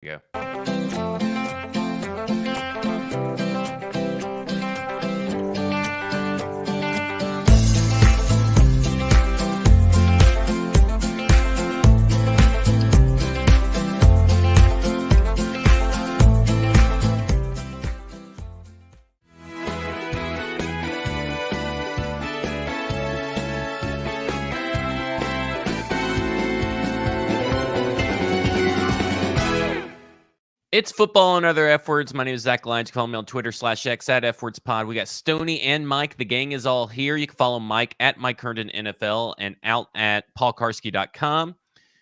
Go. It's football and other F words. My name is Zach Lyons. Follow me on Twitter /X at FWordsPod. We got Stoney and Mike. The gang is all here. You can follow Mike at Mike Herndon NFL and out at paulkarski.com.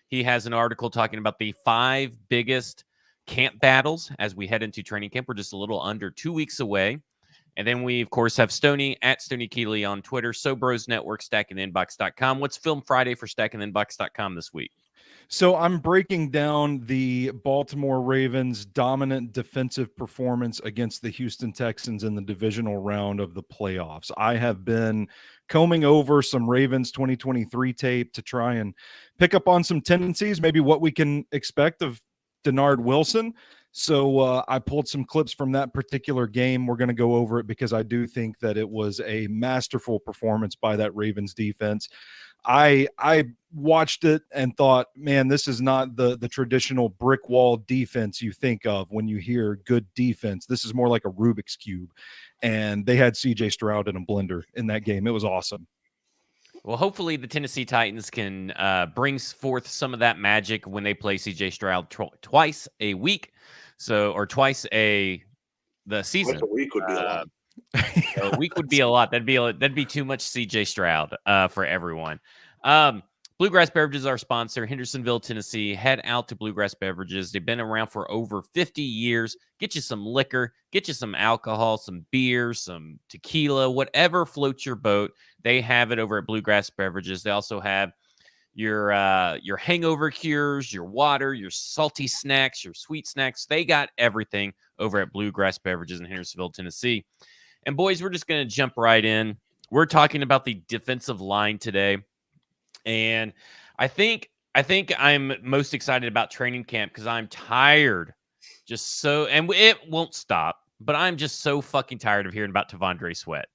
He has an article talking about the 5 biggest camp battles as we head into training camp. We're just a little under 2 weeks away. And then we, of course, have Stoney at Stoney Keeley on Twitter. Bros Network, stackandinbox.com. What's Film Friday for stackandinbox.com this week? So I'm breaking down the Baltimore Ravens' dominant defensive performance against the Houston Texans in the divisional round of the playoffs. I have been combing over some Ravens 2023 tape to try and pick up on some tendencies, maybe what we can expect of Denard Wilson. So I pulled some clips from that particular game. We're going to go over it because I do think that it was a masterful performance by that Ravens defense. I watched it and thought, man, this is not the traditional brick wall defense you think of when you hear good defense. This is more like a Rubik's Cube. And they had CJ Stroud in a blender in that game. It was awesome. Well, hopefully the Tennessee Titans can bring forth some of that magic when they play CJ Stroud twice a week. Or twice the season. Twice a week would be a lot. A week would be a lot. That'd be too much CJ Stroud for everyone. Bluegrass Beverages, our sponsor, Hendersonville, Tennessee. Head out to Bluegrass Beverages. They've been around for over 50 years. Get you some liquor, get you some alcohol, some beer, some tequila, whatever floats your boat. They have it over at Bluegrass Beverages. They also have your hangover cures, your water, your salty snacks, your sweet snacks. They got everything over at Bluegrass Beverages in Hendersonville, Tennessee. And boys, we're just going to jump right in. We're talking about the defensive line today. And I think I'm most excited about training camp because I'm tired. And it won't stop, but I'm just so fucking tired of hearing about T'Vondre Sweat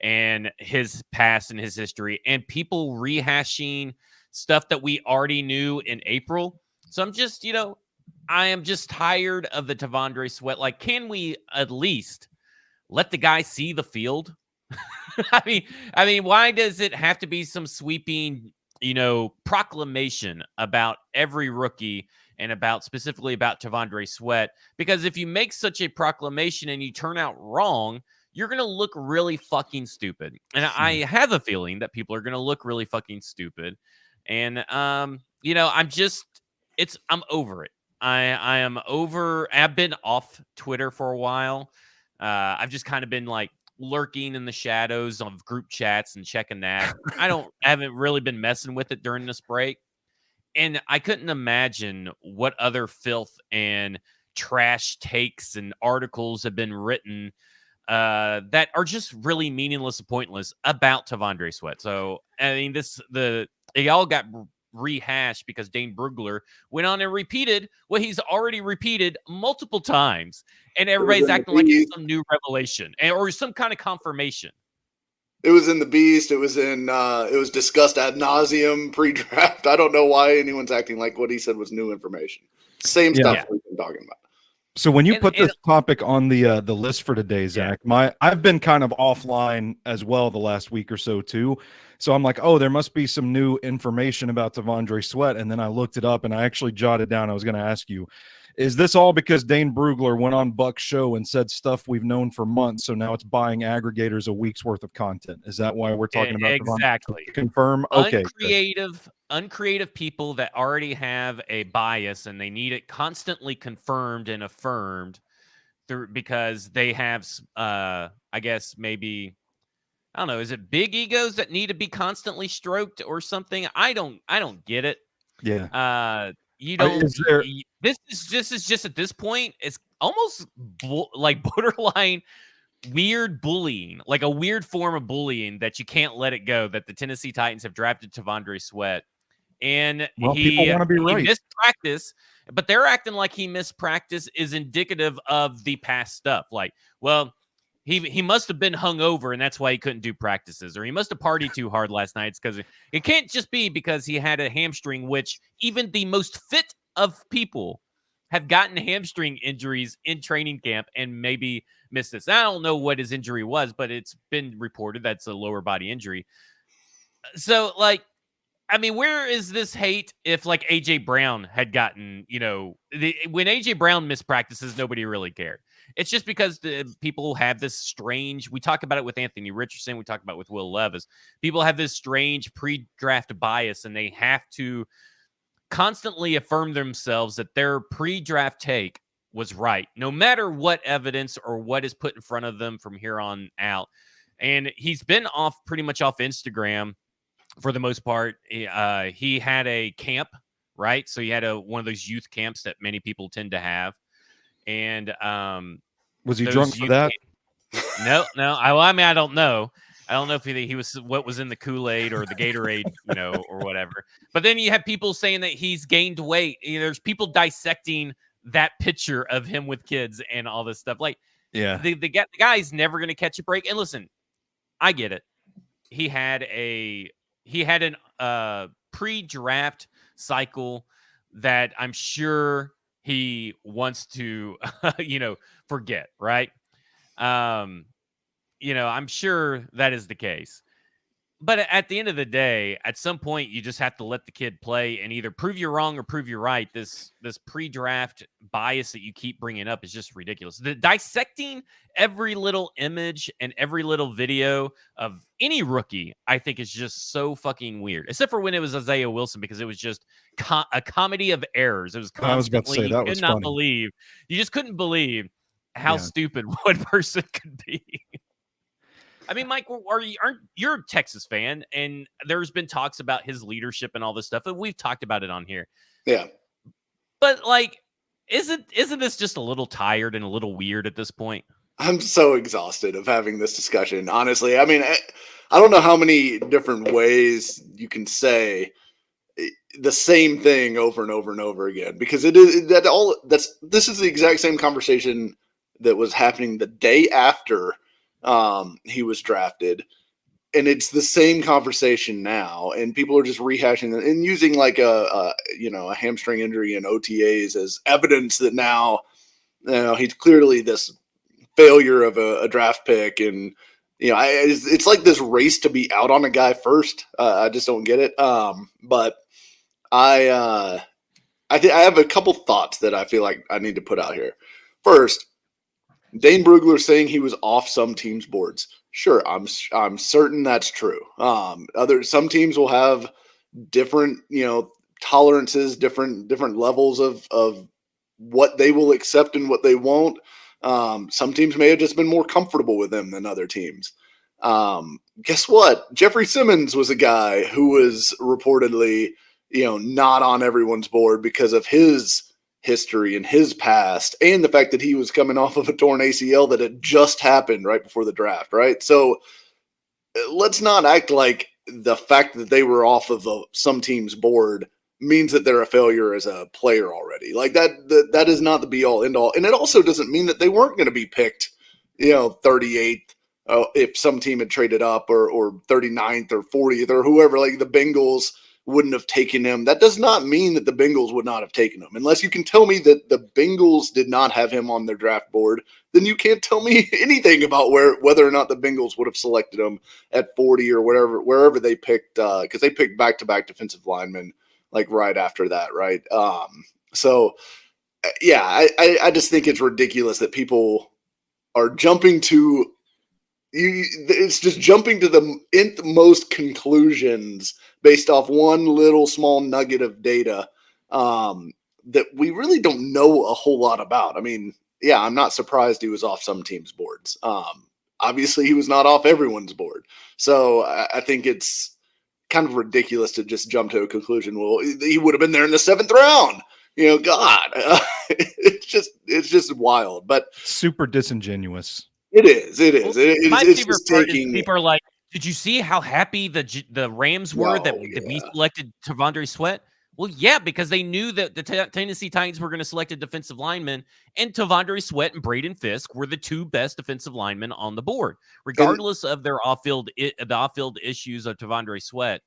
and his past and his history and people rehashing stuff that we already knew in April. So I'm just, I am just tired of the T'Vondre Sweat. Like, can we at least let the guy see the field? I mean, why does it have to be some sweeping, proclamation about every rookie and specifically about T'Vondre Sweat? Because if you make such a proclamation and you turn out wrong, you're going to look really fucking stupid. And I have a feeling that people are going to look really fucking stupid. And, I'm over it. I am over. I've been off Twitter for a while. I've just kind of been like lurking in the shadows of group chats and checking that. I haven't really been messing with it during this break. And I couldn't imagine what other filth and trash takes and articles have been written that are just really meaningless and pointless about T'Vondre Sweat. So, I mean, they all got rehashed because Dane Brugler went on and repeated what he's already repeated multiple times. And everybody's acting like it's some new revelation or some kind of confirmation. It was in the Beast. It was discussed ad nauseum pre-draft. I don't know why anyone's acting like what he said was new information. Same stuff we've been talking about. So when you put this topic on the list for today, Zach, I've been kind of offline as well the last week or so too. So I'm like, oh, there must be some new information about T'Vondre Sweat. And then I looked it up and I actually jotted down. I was going to ask you, is this all because Dane Brugler went on Buck's show and said stuff we've known for months? So now it's buying aggregators a week's worth of content. Is that why we're talking about exactly? Confirm. Okay. Uncreative people that already have a bias and they need it constantly confirmed and affirmed because they have, I guess maybe, I don't know. Is it big egos that need to be constantly stroked or something? I don't get it. Yeah. This is just at this point, it's almost like borderline weird bullying, like a weird form of bullying that you can't let it go, that the Tennessee Titans have drafted T'Vondre Sweat and people want to be right. He missed practice, but they're acting like he missed practice is indicative of the past stuff. Like, well, he must have been hungover, and that's why he couldn't do practices, or he must have partied too hard last night. It's because it can't just be because he had a hamstring, which even the most fit of people have gotten hamstring injuries in training camp and maybe missed this. I don't know what his injury was, but it's been reported that's a lower body injury. So, like, I mean, where is this hate if, like, A.J. Brown had gotten, when A.J. Brown missed practices, nobody really cared. It's just because the people have this strange, we talk about it with Anthony Richardson, we talk about it with Will Levis. People have this strange pre-draft bias, and they have to constantly affirm themselves that their pre-draft take was right, no matter what evidence or what is put in front of them from here on out. And he's been pretty much off Instagram for the most part. He had a camp, right? So he had one of those youth camps that many people tend to have. And was he drunk for that? No. I mean, I don't know. I don't know if he was what was in the Kool-Aid or the Gatorade, or whatever. But then you have people saying that he's gained weight. There's people dissecting that picture of him with kids and all this stuff. Like, yeah, the guy's never going to catch a break. And listen, I get it. He had an pre-draft cycle that I'm sure he wants to, forget, right? I'm sure that is the case. But at the end of the day, at some point, you just have to let the kid play and either prove you're wrong or prove you're right. This pre-draft bias that you keep bringing up is just ridiculous. Dissecting every little image and every little video of any rookie, I think, is just so fucking weird. Except for when it was Isaiah Wilson, because it was just a comedy of errors. It was constantly, I was about to say, that was funny. You just couldn't believe how stupid one person could be. I mean, Mike, you're a Texas fan, and there's been talks about his leadership and all this stuff, and we've talked about it on here. Yeah. But, like, isn't this just a little tired and a little weird at this point? I'm so exhausted of having this discussion, honestly. I mean, I don't know how many different ways you can say the same thing over and over and over again, because this is the exact same conversation that was happening the day after he was drafted, and it's the same conversation now, and people are just rehashing it and using like a hamstring injury and OTAs as evidence that now he's clearly this failure of a draft pick, and it's like this race to be out on a guy first. I just don't get it. But I have a couple thoughts that I feel like I need to put out here. First, Dane Brugler saying he was off some teams' boards. Sure, I'm certain that's true. Some teams will have different, tolerances, different levels of what they will accept and what they won't. Some teams may have just been more comfortable with them than other teams. Guess what? Jeffrey Simmons was a guy who was reportedly, not on everyone's board because of his history and his past, and the fact that he was coming off of a torn ACL that had just happened right before the draft, right? So let's not act like the fact that they were off of some team's board means that they're a failure as a player already. Like that is not the be all end all. And it also doesn't mean that they weren't going to be picked, 38th if some team had traded up, or 39th or 40th or whoever, like the Bengals wouldn't have taken him. That does not mean that the Bengals would not have taken him. Unless you can tell me that the Bengals did not have him on their draft board, then you can't tell me anything about whether or not the Bengals would have selected him at 40 or wherever they picked, because they picked back-to-back defensive linemen like right after that, right? So I just think it's ridiculous that people are jumping to it's just jumping to the nth most conclusions based off one little small nugget of data that we really don't know a whole lot about. I mean, yeah, I'm not surprised he was off some teams' boards. Obviously, he was not off everyone's board. So I think it's kind of ridiculous to just jump to a conclusion. Well, he would have been there in the 7th round. God, it's just wild, but super disingenuous. It is. My favorite part is people are like, Did you see how happy the Rams were that we selected T'Vondre Sweat? Well, yeah, because they knew that the Tennessee Titans were going to select a defensive lineman, and T'Vondre Sweat and Braden Fisk were the two best defensive linemen on the board, regardless of their off-field issues of T'Vondre Sweat.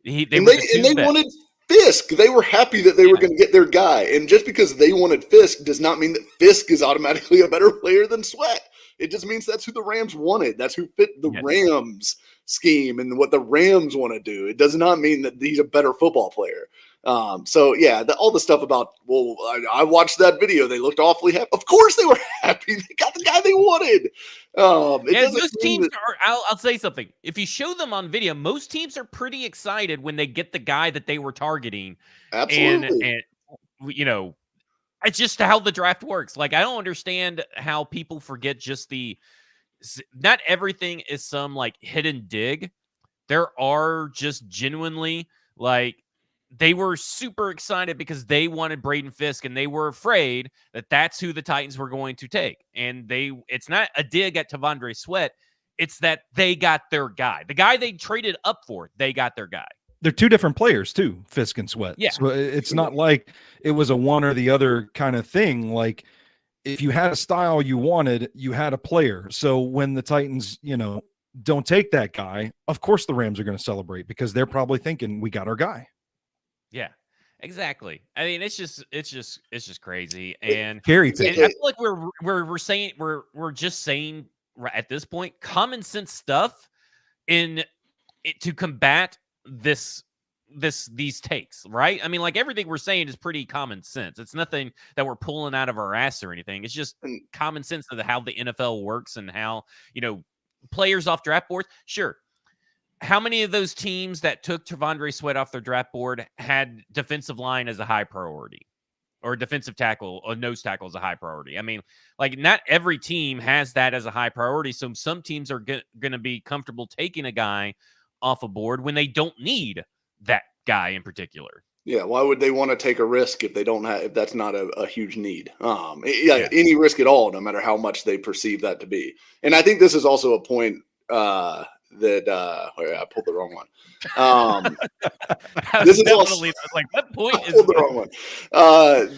They wanted Fisk. They were happy that they were going to get their guy, and just because they wanted Fisk does not mean that Fisk is automatically a better player than Sweat. It just means that's who the Rams wanted. That's who fit the Rams scheme and what the Rams want to do. It does not mean that he's a better football player. So yeah, all the stuff about, well, I watched that video. They looked awfully happy. Of course they were happy. They got the guy they wanted. Those teams are, I'll say something. If you show them on video, most teams are pretty excited when they get the guy that they were targeting. Absolutely. And it's just how the draft works. Like, I don't understand how people forget just not everything is some like hidden dig. There are just genuinely like, they were super excited because they wanted Braden Fisk and they were afraid that that's who the Titans were going to take. And it's not a dig at T'Vondre Sweat. It's that they got their guy. The guy they traded up for, they got their guy. They're two different players too, Fisk and Sweat. Yeah. So it's not like it was a one or the other kind of thing. Like, if you had a style you wanted, you had a player. So when the Titans, don't take that guy, of course the Rams are going to celebrate because they're probably thinking, we got our guy. Yeah, exactly. I mean, it's just crazy. And Gary, I feel like we're just saying at this point common sense stuff to combat these takes, right? I mean, like, everything we're saying is pretty common sense. It's nothing that we're pulling out of our ass or anything. It's just common sense of how the NFL works and how, players off draft boards. Sure. How many of those teams that took T'Vondre Sweat off their draft board had defensive line as a high priority, or defensive tackle or nose tackle as a high priority? I mean, like, not every team has that as a high priority. So some teams are going to be comfortable taking a guy off a board when they don't need that guy in particular. Yeah, why would they want to take a risk if that's not a huge need? Any risk at all, no matter how much they perceive that to be. And I think this is also a point I pulled the wrong one. This is definitely like, what point I pulled the wrong one.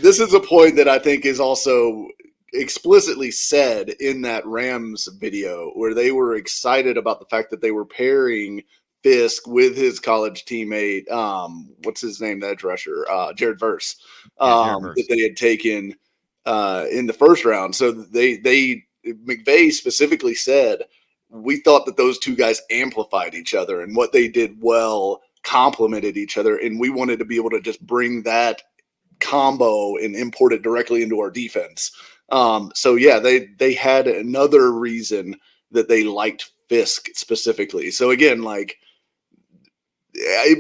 This is a point that I think is also explicitly said in that Rams video, where they were excited about the fact that they were pairing Fisk with his college teammate, what's his name, the edge rusher, Jared Verse, that they had taken in the first round. So McVay specifically said, we thought that those two guys amplified each other, and what they did well complemented each other, and we wanted to be able to just bring that combo and import it directly into our defense. So yeah, they had another reason that they liked Fisk specifically. So again, like,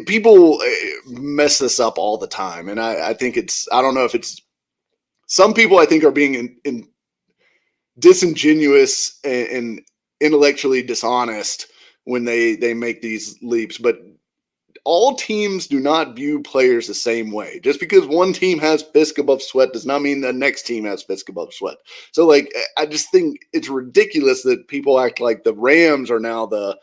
people mess this up all the time, and I think I don't know if it's some people I think are being disingenuous and intellectually dishonest when they make these leaps, but all teams do not view players the same way. Just because one team has Fisk above Sweat does not mean the next team has Fisk above Sweat. So, like, I just think it's ridiculous that people act like the Rams are now the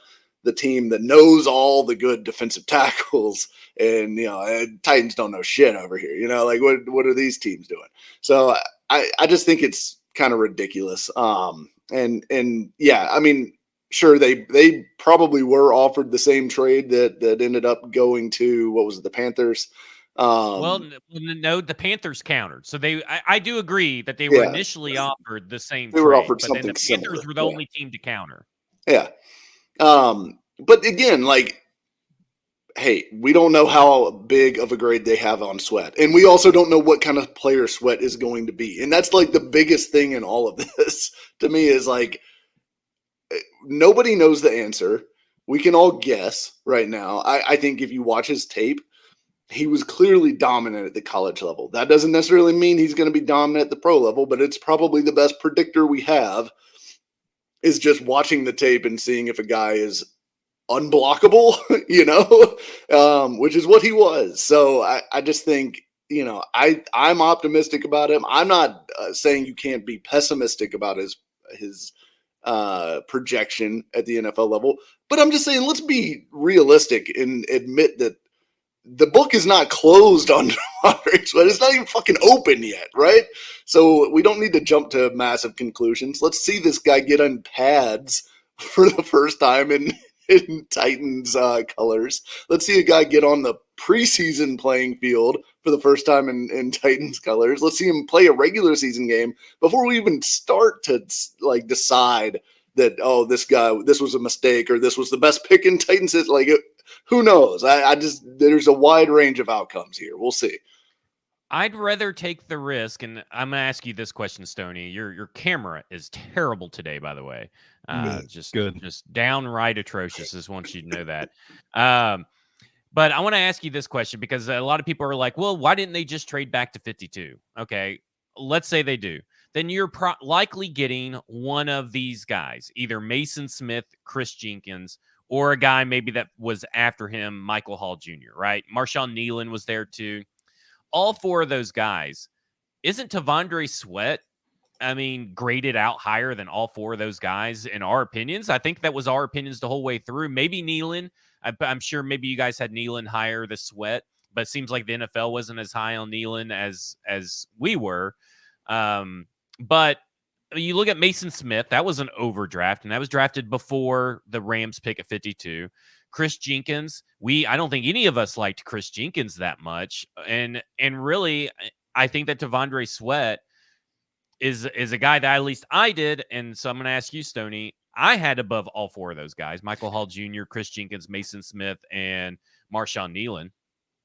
team that knows all the good defensive tackles, and Titans don't know shit over here. Like, what are these teams doing? So I just think it's kind of ridiculous. And yeah, I mean, sure, they probably were offered the same trade that ended up going to, what was it, the Panthers? No, the Panthers countered. So I do agree that they were initially offered the same trade. They were offered but something then the Panthers similar. were the only team to counter. Yeah. But again, like, hey, we don't know how big of a grade they have on Sweat. And we also don't know what kind of player Sweat is going to be. And that's like the biggest thing in all of this to me, is like, nobody knows the answer. We can all guess right now. I think if you watch his tape, he was clearly dominant at the college level. That doesn't necessarily mean he's going to be dominant at the pro level, but it's probably the best predictor we have, is just watching the tape and seeing if a guy is unblockable, which is what he was. So I just think, I'm optimistic about him. I'm not saying you can't be pessimistic about his projection at the NFL level. But I'm just saying, let's be realistic and admit that the book is not closed on Devondre Sweat. It's not even fucking open yet, right? So we don't need to jump to massive conclusions. Let's see this guy get on pads for the first time in Titans colors. Let's see a guy get on the preseason playing field for the first time in Titans colors. Let's see him play a regular season game before we even start to like decide that, oh, this was a mistake or this was the best pick in Titans. Like, who knows? I just, there's a wide range of outcomes here. We'll see. I'd rather take the risk, and I'm going to ask you this question, Stoney. Your camera is terrible today, by the way. Just downright atrocious. Just want you to know that. But I want to ask you this question because a lot of people are like, well, why didn't they just trade back to 52? Okay, let's say they do. Then you're likely getting one of these guys, either Mason Smith, Chris Jenkins, or a guy maybe that was after him, Michael Hall Jr., right? Marshawn Nealon was there too. All four of those guys, isn't Devondre Sweat, graded out higher than all four of those guys in our opinions? I think that was our opinions the whole way through. Maybe Nealon. I'm sure maybe you guys had Nealon higher than Sweat, but it seems like the NFL wasn't as high on Nealon as we were. But you look at Mason Smith, that was an overdraft, and that was drafted before the Rams pick at 52. Chris Jenkins, I don't think any of us liked Chris Jenkins that much. And really, I think that Devondre Sweat is a guy that at least I did. And so I'm going to ask you, Stoney, I had above all four of those guys: Michael Hall Jr., Chris Jenkins, Mason Smith, and Marshawn Nealon.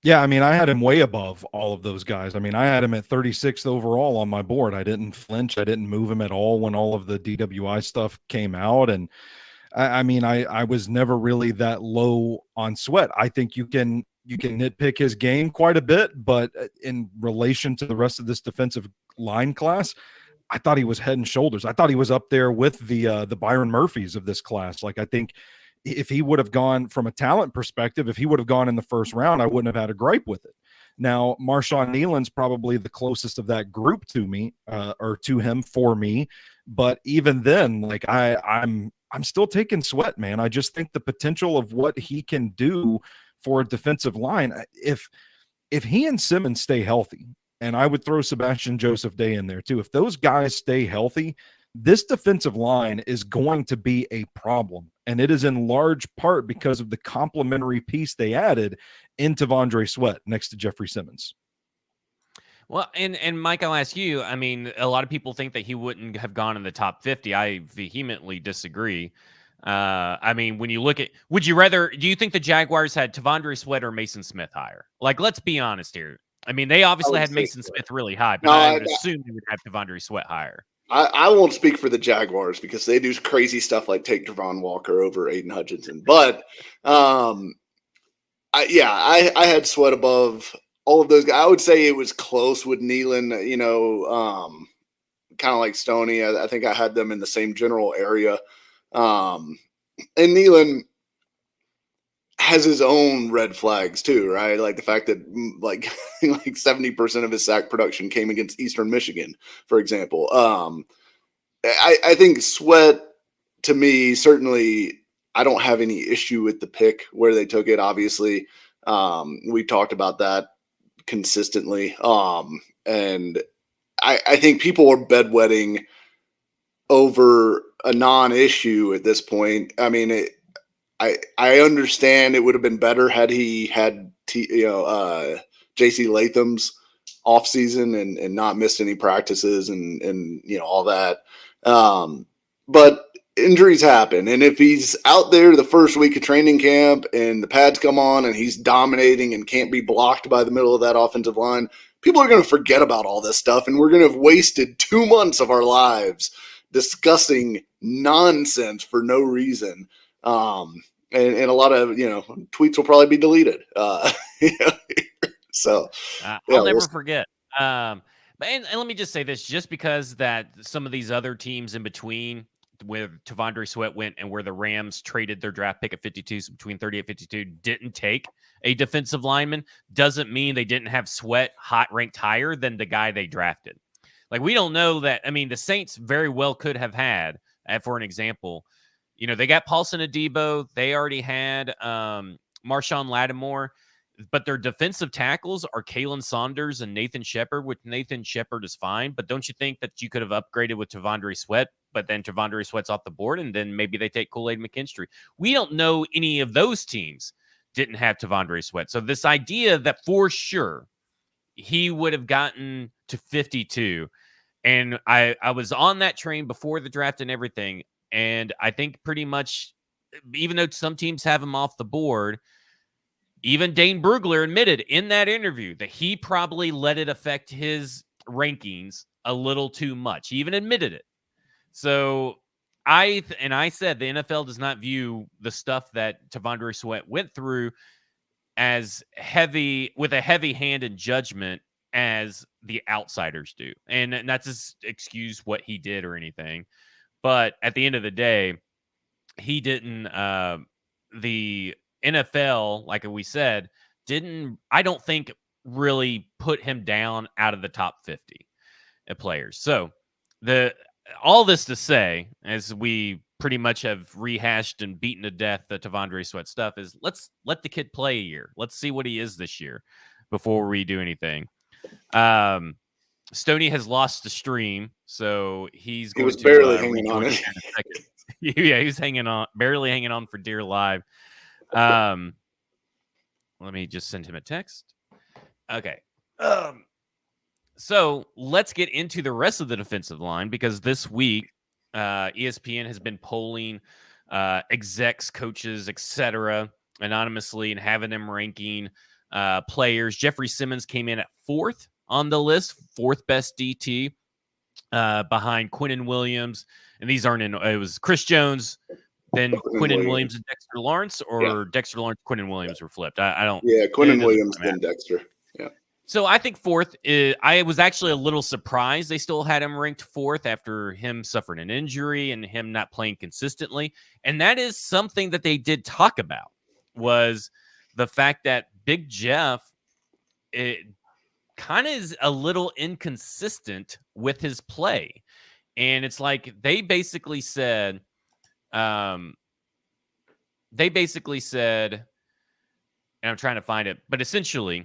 Yeah, I had him way above all of those guys. I had him at 36th overall on my board. I didn't flinch. I didn't move him at all when all of the DWI stuff came out. And I was never really that low on Sweat. I think you can nitpick his game quite a bit, but in relation to the rest of this defensive line class, I thought he was head and shoulders. I thought he was up there with the Byron Murphys of this class. Like, I think if he would have gone from a talent perspective, if he would have gone in the first round, I wouldn't have had a gripe with it. Now, Marshawn Nealon's probably the closest of that group to me, or to him for me. But even then, like I'm still taking Sweat, man. I just think the potential of what he can do for a defensive line, if he and Simmons stay healthy, and I would throw Sebastian Joseph Day in there too. If those guys stay healthy, this defensive line is going to be a problem. And it is in large part because of the complementary piece they added in Devondre Sweat next to Jeffrey Simmons. Well, and Mike, I'll ask you, a lot of people think that he wouldn't have gone in the top 50. I vehemently disagree. When you look at, do you think the Jaguars had Devondre Sweat or Mason Smith higher? Like, let's be honest here. They obviously had Mason Smith really high, but I would assume they would have Devondre Sweat higher. I won't speak for the Jaguars because they do crazy stuff like take Javon Walker over Aiden Hutchinson. But I had Sweat above all of those guys. I would say it was close with Nealon, kind of like Stoney. I think I had them in the same general area. And Nealon has his own red flags too, right? Like the fact that like 70% of his sack production came against Eastern Michigan, for example. I think Sweat, to me, certainly I don't have any issue with the pick where they took it. Obviously, we talked about that consistently. And I think people are bedwetting over a non-issue at this point. I understand it would have been better had he had J.C. Latham's offseason and not missed any practices and all that. But injuries happen. And if he's out there the first week of training camp and the pads come on and he's dominating and can't be blocked by the middle of that offensive line, people are going to forget about all this stuff. And we're going to have wasted 2 months of our lives discussing nonsense for no reason. And a lot of, tweets will probably be deleted. So I'll never forget. And let me just say this, just because that some of these other teams in between where Devondre Sweat went and where the Rams traded their draft pick at 52, so between 30 and 52, didn't take a defensive lineman, doesn't mean they didn't have Sweat ranked higher than the guy they drafted. Like, we don't know that. The Saints very well could have had for an example. You know, they got Paulson Adebo. They already had Marshawn Lattimore. But their defensive tackles are Kalen Saunders and Nathan Shepard, which Nathan Shepard is fine. But don't you think that you could have upgraded with Tavondre Sweat, but then Tavondre Sweat's off the board, and then maybe they take Kool-Aid McKinstry? We don't know any of those teams didn't have Tavondre Sweat. So this idea that for sure he would have gotten to 52, and I was on that train before the draft and everything, and I think pretty much, even though some teams have him off the board, even Dane Brugler admitted in that interview that he probably let it affect his rankings a little too much. He even admitted it. So I said the NFL does not view the stuff that Tavondre Sweat went through as heavy, with a heavy hand in judgment, as the outsiders do. And not to excuse what he did or anything, but at the end of the day, he didn't, the NFL, like we said, didn't, I don't think, really put him down out of the top 50 players. So all this to say, as we pretty much have rehashed and beaten to death the Tavondre Sweat stuff, is let's let the kid play a year. Let's see what he is this year before we do anything. Stoney has lost the stream, so he was barely hanging on it. Yeah, he's barely hanging on for dear life. Let me just send him a text. Okay. So let's get into the rest of the defensive line, because this week ESPN has been polling execs, coaches, etc., anonymously, and having them ranking players. Jeffrey Simmons came in at 4th on the list, 4th best DT, behind Quinnen Williams. And these aren't in, it was Chris Jones, then Quinnen Williams and Dexter Lawrence, or Dexter Lawrence, Quinnen Williams were flipped. I don't. Yeah, Quinnen Williams, then Dexter. Yeah. So I think 4th is, I was actually a little surprised they still had him ranked 4th after him suffering an injury and him not playing consistently. And that is something that they did talk about, was the fact that Big Jeff, it kind of is a little inconsistent with his play. And it's like they basically said, and I'm trying to find it, but essentially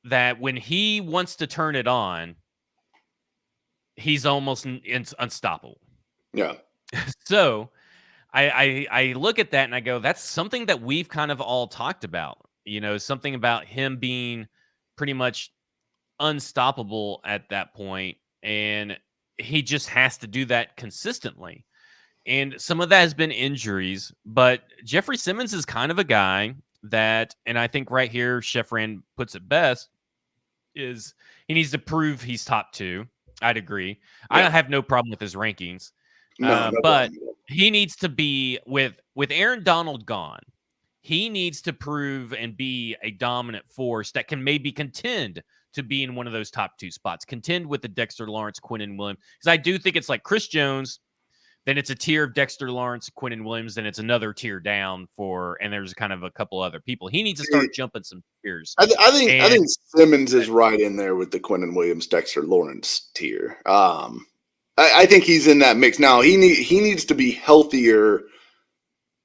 that when he wants to turn it on, he's almost unstoppable. Yeah. So I look at that and I go, that's something that we've kind of all talked about, you know, something about him being pretty much unstoppable at that point, and he just has to do that consistently. And some of that has been injuries, but Jeffrey Simmons is kind of a guy that, and I think right here, Chef Rand puts it best, is he needs to prove he's top 2. I'd agree. Yeah. I don't have no problem with his rankings, no but he needs to be, with Aaron Donald gone, he needs to prove and be a dominant force that can maybe contend to be in one of those top 2 spots, contend with the Dexter Lawrence, Quinnen Williams. Because I do think it's like Chris Jones, then it's a tier of Dexter Lawrence, Quinnen Williams, then it's another tier down and there's kind of a couple other people. He needs to start jumping some tiers. I think Simmons is right in there with the Quinnen Williams, Dexter Lawrence tier. I think he's in that mix. Now he needs to be healthier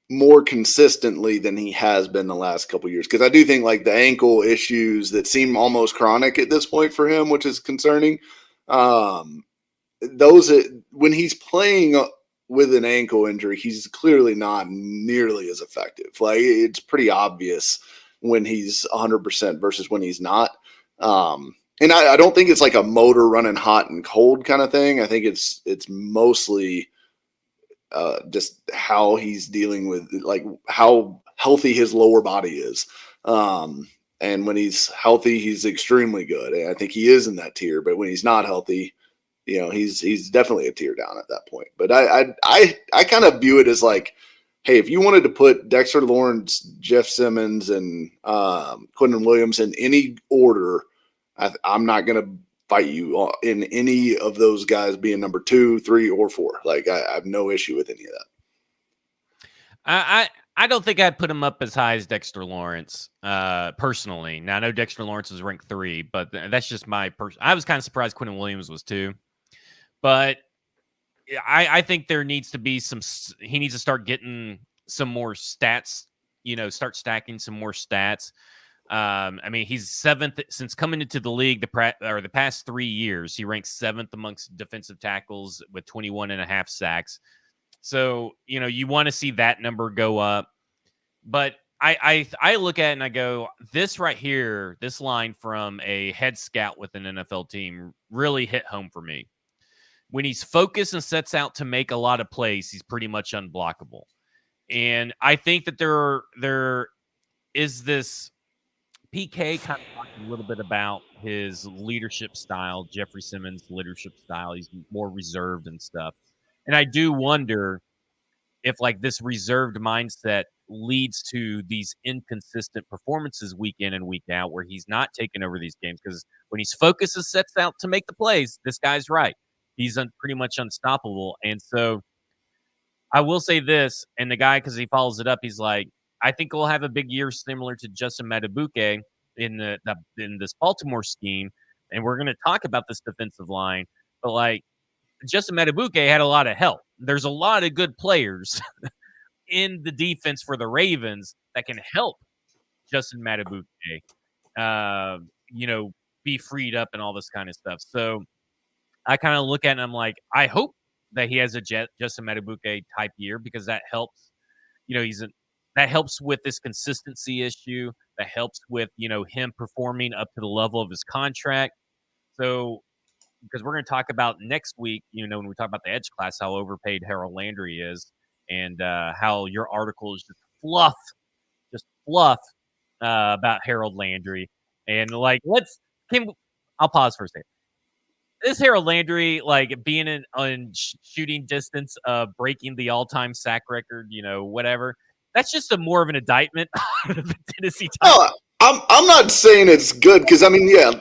more consistently than he has been the last couple of years, because I do think like the ankle issues that seem almost chronic at this point for him, which is concerning. Those when he's playing with an ankle injury, he's clearly not nearly as effective. Like, it's pretty obvious when he's 100% versus when he's not. And I don't think it's like a motor running hot and cold kind of thing. I think it's mostly just how he's dealing with, like, how healthy his lower body is. And when he's healthy, he's extremely good. And I think he is in that tier. But when he's not healthy, you know, he's definitely a tier down at that point. But I kind of view it as like, hey, if you wanted to put Dexter Lawrence, Jeff Simmons, and Quinnen Williams in any order, I'm not going to fight you in any of those guys being number 2, 3, or 4. Like, I have no issue with any of that. I don't think I'd put him up as high as Dexter Lawrence, personally. Now, I know Dexter Lawrence is ranked 3, but that's just my I was kind of surprised Quinnen Williams was 2. But I think there needs to be he needs to start getting some more stats, start stacking some more stats. I mean, he's 7th since coming into the league the past 3 years. He ranks 7th amongst defensive tackles with 21.5 sacks. So, you want to see that number go up. But I look at it and I go, this right here, this line from a head scout with an NFL team really hit home for me. When he's focused and sets out to make a lot of plays, he's pretty much unblockable. And I think that there is this PK kind of talked a little bit about his leadership style, Jeffrey Simmons' leadership style. He's more reserved and stuff. And I do wonder if like this reserved mindset leads to these inconsistent performances week in and week out where he's not taking over these games. Because when he's focused and sets out to make the plays, this guy's right. He's pretty much unstoppable. And so I will say this, and the guy, because he follows it up, he's like, I think we'll have a big year similar to Justin Madubuike in this Baltimore scheme. And we're going to talk about this defensive line. But like Justin Madubuike had a lot of help. There's a lot of good players in the defense for the Ravens that can help Justin Madubuike, be freed up and all this kind of stuff. So I kind of look at it and I'm like, I hope that he has a Justin Madubuike type year because that helps. That helps with this consistency issue. That helps with him performing up to the level of his contract. So because we're going to talk about next week, when we talk about the edge class, how overpaid Harold Landry is, and how your article is just fluff about Harold Landry, and like I'll pause for a second. Is Harold Landry like being in shooting distance of breaking the all-time sack record? Whatever. That's just more of an indictment of the Tennessee Titans. No, I'm not saying it's good because I mean, yeah,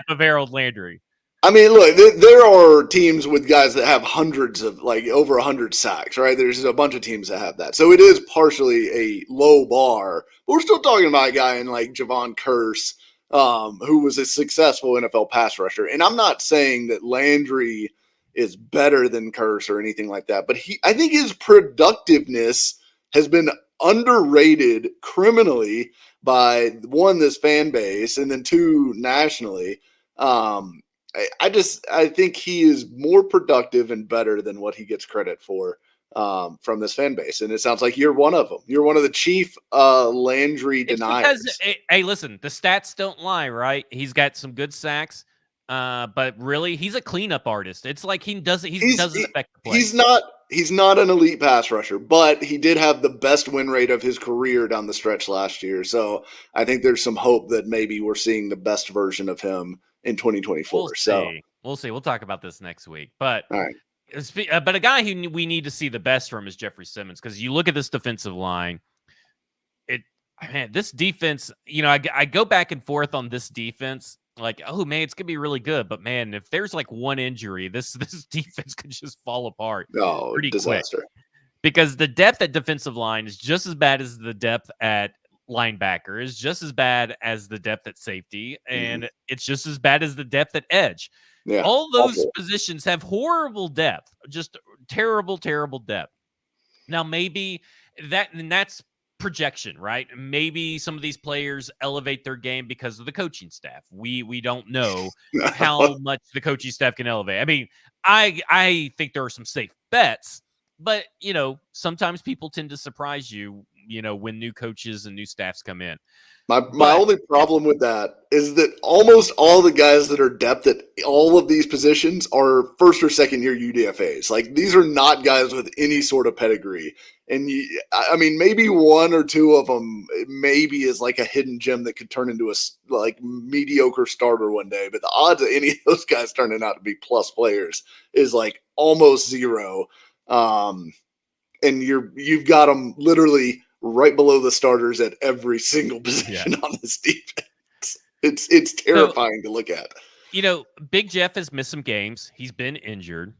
of Harold Landry. I mean, look, there are teams with guys that have hundreds of like over 100 sacks, right? There's a bunch of teams that have that, so it is partially a low bar. But we're still talking about a guy in like Javon Kearse, who was a successful NFL pass rusher. And I'm not saying that Landry is better than Kearse or anything like that, but I think his productiveness has been underrated criminally by one, this fan base, and then two, nationally. I think he is more productive and better than what he gets credit for from this fan base. And it sounds like you're one of them. You're one of the chief Landry deniers. Because, hey, listen, the stats don't lie, right? He's got some good sacks, but really, he's a cleanup artist. It's like he doesn't affect the play. He's not an elite pass rusher, but he did have the best win rate of his career down the stretch last year. So I think there's some hope that maybe we're seeing the best version of him in 2024. We'll see. We'll talk about this next week. But all right. But a guy who we need to see the best from is Jeffrey Simmons, because you look at this defensive line. This defense, I go back and forth on this defense. Like, oh man, it's gonna be really good, but man, if there's like one injury, this defense could just fall apart. Oh, pretty disaster! Quick. Because the depth at defensive line is just as bad as the depth at linebacker, is just as bad as the depth at safety, and it's just as bad as the depth at edge. Yeah, all those positions have horrible depth, just terrible depth. Now, maybe that's projection, right? Maybe some of these players elevate their game because of the coaching staff. We don't know how much the coaching staff can elevate. I mean, I think there are some safe bets, but sometimes people tend to surprise you, when new coaches and new staffs come in. My only problem with that is that almost all the guys that are depth at all of these positions are first or second year UDFAs. Like, these are not guys with any sort of pedigree. And I mean, maybe one or two of them maybe is like a hidden gem that could turn into a like mediocre starter one day. But the odds of any of those guys turning out to be plus players is like almost zero. And you've got them literally right below the starters at every single position on this defense. It's terrifying to look at. Big Jeff has missed some games. He's been injured.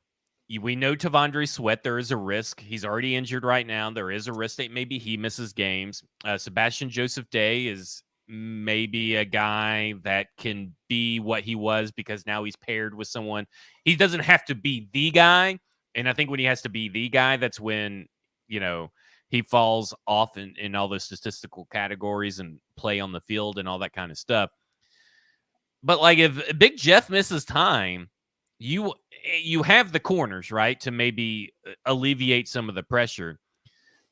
We know T'Vondre Sweat, there is a risk. He's already injured right now. There is a risk that maybe he misses games. Sebastian Joseph Day is maybe a guy that can be what he was because now he's paired with someone. He doesn't have to be the guy, And I think when he has to be the guy, that's when, he falls off in all the statistical categories and play on the field and all that kind of stuff. But like if Big Jeff misses time, you have the corners, right, to maybe alleviate some of the pressure.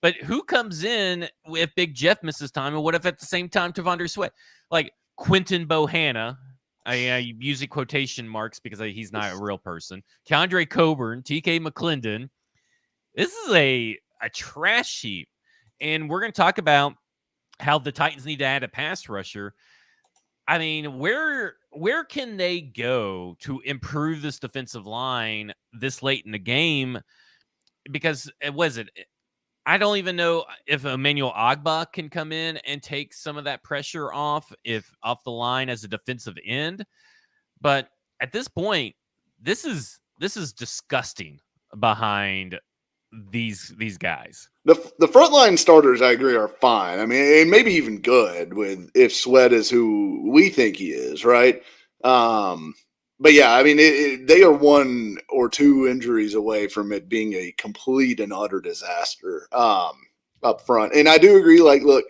But who comes in if Big Jeff misses time? And what if at the same time Tavondre Sweat? Like Quinton Bohanna, I using quotation marks because he's not a real person. Keandre Coburn, TK McClendon. This is a trash heap. And we're going to talk about how the Titans need to add a pass rusher. I mean, where can they go to improve this defensive line this late in the game? Because I don't even know if Emmanuel Ogbah can come in and take some of that pressure off the line as a defensive end. But at this point, this is disgusting behind these guys. The frontline starters, I agree, are fine. I mean, and maybe even good with if Sweat is who we think he is, right? But yeah, I mean, they are 1 or 2 injuries away from it being a complete and utter disaster up front. And I do agree. Like, look,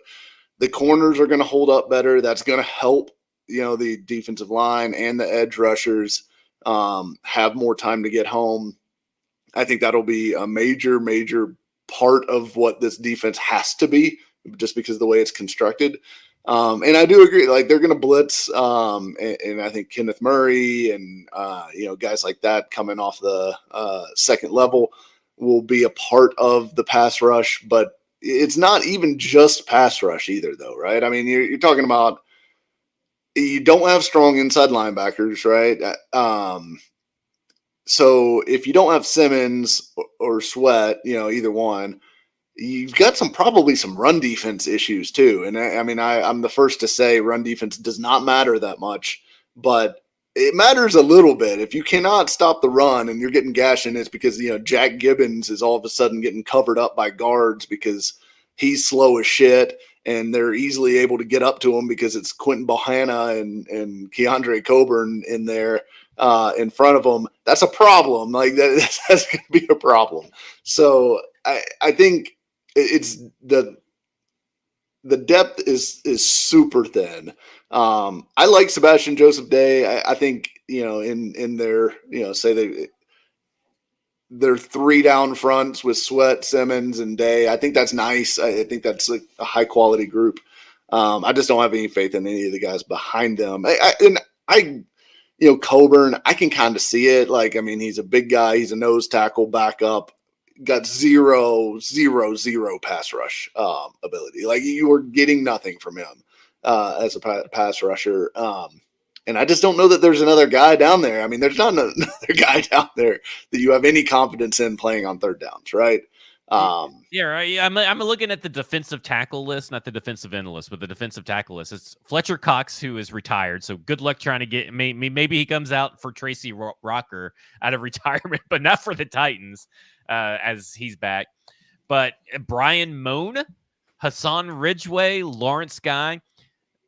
the corners are going to hold up better. That's going to help, the defensive line and the edge rushers have more time to get home. I think that'll be a major, major part of what this defense has to be, just because of the way it's constructed. And I do agree, like they're going to blitz, and I think Kenneth Murray and guys like that coming off the second level will be a part of the pass rush. But it's not even just pass rush either, though, right? I mean, you're talking about you don't have strong inside linebackers, right? So if you don't have Simmons or Sweat, either one, you've got probably some run defense issues too. And I mean, I'm the first to say run defense does not matter that much, but it matters a little bit. If you cannot stop the run and you're getting gashed, and it's because, Jack Gibbons is all of a sudden getting covered up by guards because he's slow as shit and they're easily able to get up to him because it's Quinton Bohanna and Keandre Coburn in there in front of them. That's a problem. Like that's going to be a problem. So I think it's the depth is super thin. I like Sebastian Joseph Day. I think, in their, say they're 3 down fronts with Sweat, Simmons, and Day. I think that's nice. I think that's like a high quality group. I just don't have any faith in any of the guys behind them. Coburn, I can kind of see it. Like, I mean, he's a big guy. He's a nose tackle backup. Got 0 pass rush ability. Like, you were getting nothing from him as a pass rusher. And I just don't know that there's another guy down there. I mean, there's not another guy down there that you have any confidence in playing on third downs, right? Yeah, right. I'm looking at the defensive tackle list, not the defensive end list, but the defensive tackle list. It's Fletcher Cox, who is retired. So good luck trying to get maybe he comes out for Tracy Rocker out of retirement, but not for the Titans as he's back. But Brian Moan, Hassan Ridgeway, Lawrence Guy,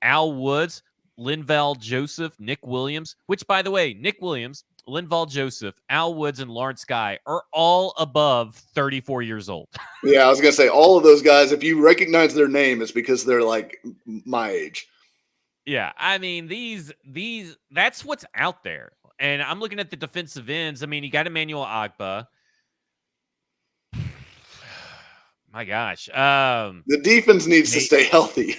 Al Woods, Linval Joseph, Nick Williams, which, by the way, Nick Williams, Linval Joseph, Al Woods, and Lawrence Guy are all above 34 years old. Yeah, I was going to say, all of those guys, if you recognize their name, it's because they're like my age. Yeah, I mean, these that's what's out there. And I'm looking at the defensive ends. I mean, you got Emmanuel Ogbah. My gosh. The defense needs to stay healthy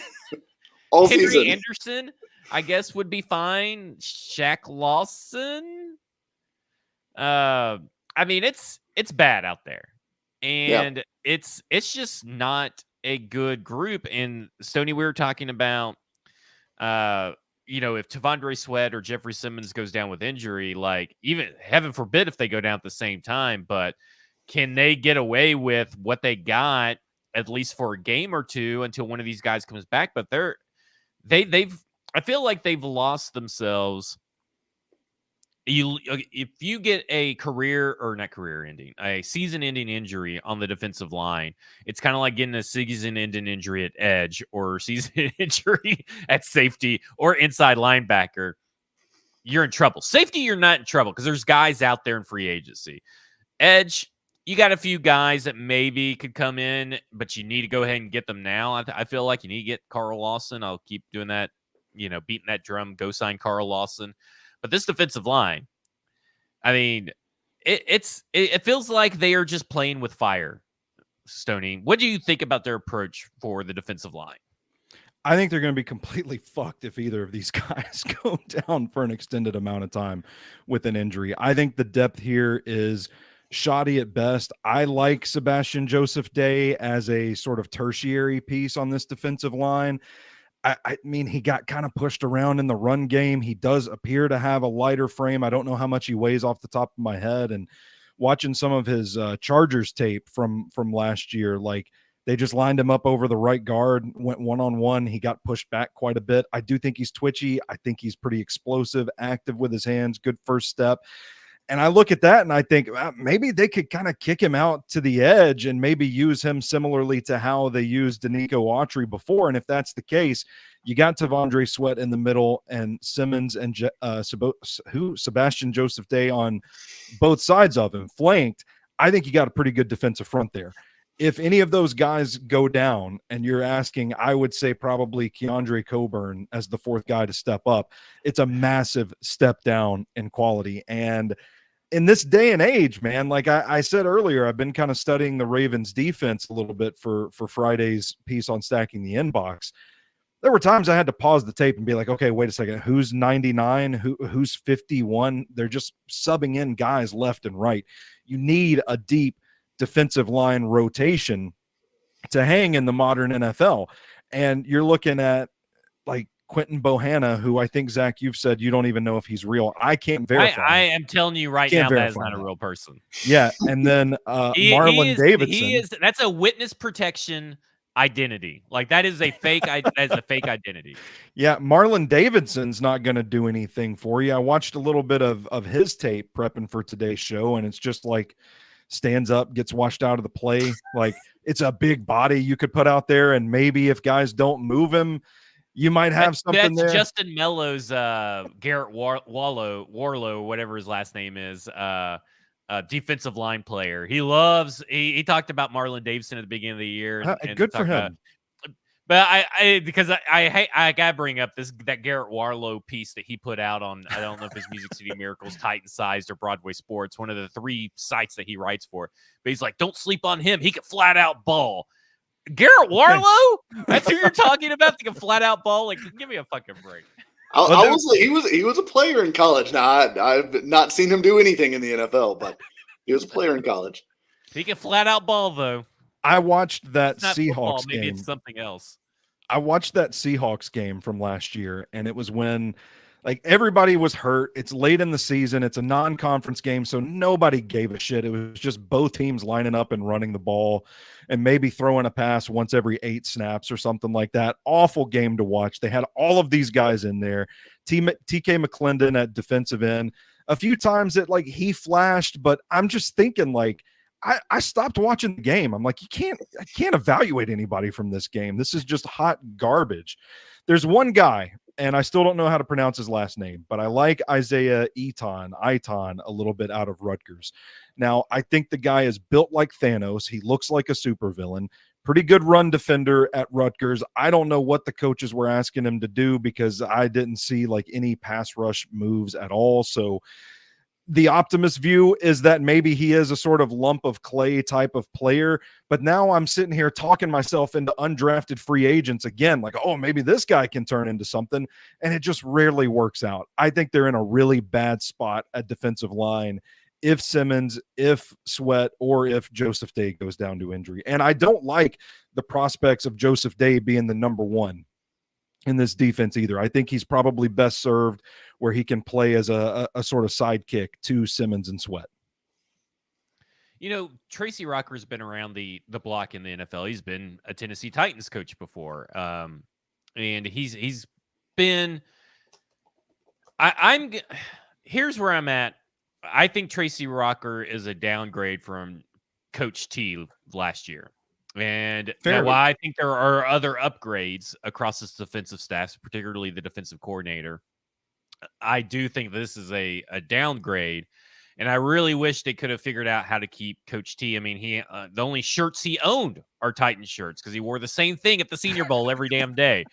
all Henry season. Anderson, I guess, would be fine. Shaq Lawson. I mean, it's bad out there, and it's just not a good group. And Stoney, we were talking about, if Tavondre Sweat or Jeffrey Simmons goes down with injury, like, even heaven forbid if they go down at the same time, but can they get away with what they got at least for a game or two until one of these guys comes back? But I feel like they've lost themselves. If you get a a season-ending injury on the defensive line, it's kind of like getting a season-ending injury at edge or season injury at safety or inside linebacker. You're in trouble. Safety, you're not in trouble because there's guys out there in free agency. Edge, you got a few guys that maybe could come in, but you need to go ahead and get them now. I feel like you need to get Carl Lawson. I'll keep doing that, beating that drum. Go sign Carl Lawson. But this defensive line, I mean, it feels like they are just playing with fire. Stoney, what do you think about their approach for the defensive line? I think they're going to be completely fucked if either of these guys go down for an extended amount of time with an injury. I think the depth here is shoddy at best. I like Sebastian Joseph Day as a sort of tertiary piece on this defensive line. I mean, he got kind of pushed around in the run game. He does appear to have a lighter frame. I don't know how much he weighs off the top of my head. And watching some of his Chargers tape from last year, like, they just lined him up over the right guard, went one-on-one. He got pushed back quite a bit. I do think he's twitchy. I think he's pretty explosive, active with his hands, good first step. And I look at that and I think maybe they could kind of kick him out to the edge and maybe use him similarly to how they used Danico Autry before. And if that's the case, you got T'Vondre Sweat in the middle and Simmons and Sebastian Joseph Day on both sides of him, flanked. I think you got a pretty good defensive front there. If any of those guys go down and you're asking, I would say probably Keandre Coburn as the fourth guy to step up. It's a massive step down in quality. And in this day and age, man, like I said earlier, I've been kind of studying the Ravens defense a little bit for Friday's piece on Stacking the Inbox. There were times I had to pause the tape and be like, okay, wait a second. Who's 99? Who's 51? They're just subbing in guys left and right. You need a deep defensive line rotation to hang in the modern NFL. And you're looking at like Quentin Bohanna, who I think, Zach, you've said you don't even know if he's real. I can't verify. I am telling you right now that is not a real person. Yeah. And then Marlon Davidson. That's a witness protection identity. Like that is a fake identity. Yeah, Marlon Davidson's not going to do anything for you. I watched a little bit of his tape prepping for today's show, and it's just like stands up, gets washed out of the play. Like it's a big body you could put out there, and maybe if guys don't move him, you might have something there. Justin Mello's Garrett Warlow, whatever his last name is, defensive line player. He talked about Marlon Davidson at the beginning of the year. And good for him. But I gotta bring up that Garrett Warlow piece that he put out on, I don't know if it's Music City Miracles, Titan Sized, or Broadway Sports, one of the 3 sites that he writes for. But he's like, don't sleep on him. He can flat out ball. Garrett Warlow? That's who you're talking about? He can flat out ball? Like, give me a fucking break. He was a player in college. Now I've not seen him do anything in the NFL, but he was a player in college. He can flat out ball though. I watched that Seahawks football, game. Maybe it's something else. I watched that Seahawks game from last year, and it was when like everybody was hurt. It's late in the season. It's a non-conference game, so nobody gave a shit. It was just both teams lining up and running the ball and maybe throwing a pass once every 8 snaps or something like that. Awful game to watch. They had all of these guys in there. TK McClendon at defensive end. A few times that like he flashed, but I'm just thinking like I stopped watching the game. I'm like, I can't evaluate anybody from this game. This is just hot garbage. There's one guy, and I still don't know how to pronounce his last name, but I like Isaiah Iton a little bit out of Rutgers. Now, I think the guy is built like Thanos. He looks like a supervillain. Pretty good run defender at Rutgers. I don't know what the coaches were asking him to do because I didn't see like any pass rush moves at all. So the optimist view is that maybe he is a sort of lump of clay type of player, but now I'm sitting here talking myself into undrafted free agents again, like, oh, maybe this guy can turn into something, and it just rarely works out. I think they're in a really bad spot at defensive line if Simmons, if Sweat, or if Joseph Day goes down to injury. And I don't like the prospects of Joseph Day being the number 1 in this defense either. I think he's probably best served where he can play as a sort of sidekick to Simmons and Sweat. You know, Tracy Rocker's been around the block in the NFL. He's been a Tennessee Titans coach before. And he's been here's where I'm at. I think Tracy Rocker is a downgrade from Coach T last year. And while I think there are other upgrades across this defensive staff, particularly the defensive coordinator, I do think this is a downgrade. And I really wish they could have figured out how to keep Coach T. I mean, he the only shirts he owned are Titan shirts because he wore the same thing at the Senior Bowl every damn day.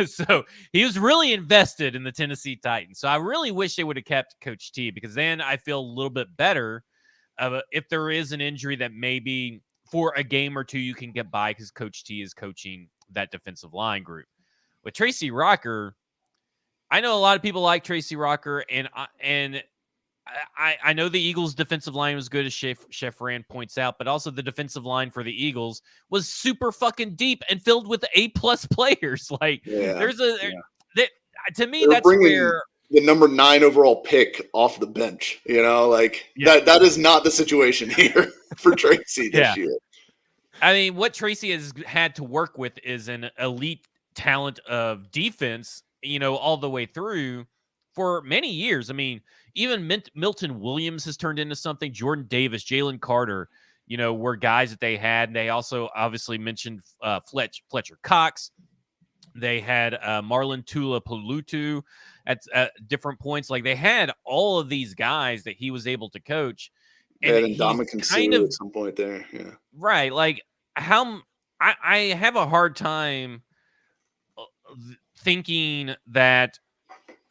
So he was really invested in the Tennessee Titans. So I really wish they would have kept Coach T, because then I feel a little bit better if there is an injury that maybe for a game or two you can get by because Coach T is coaching that defensive line group. With Tracy Rocker, I know a lot of people like Tracy Rocker, and I know the Eagles' defensive line was good, as Chef Rand points out, but also the defensive line for the Eagles was super fucking deep and filled with A-plus players. Like, to me, that's where the number 9 overall pick off the bench. That is not the situation here for Tracy this year. I mean, what Tracy has had to work with is an elite talent of defense, all the way through for many years. I mean, even Milton Williams has turned into something. Jordan Davis, Jalen Carter, were guys that they had. They also obviously mentioned Fletcher Cox. They had Marlon Tuipulotu at different points. Like, they had all of these guys that he was able to coach. And he's kind of at some point there. Yeah. Right. Like, I have a hard time thinking that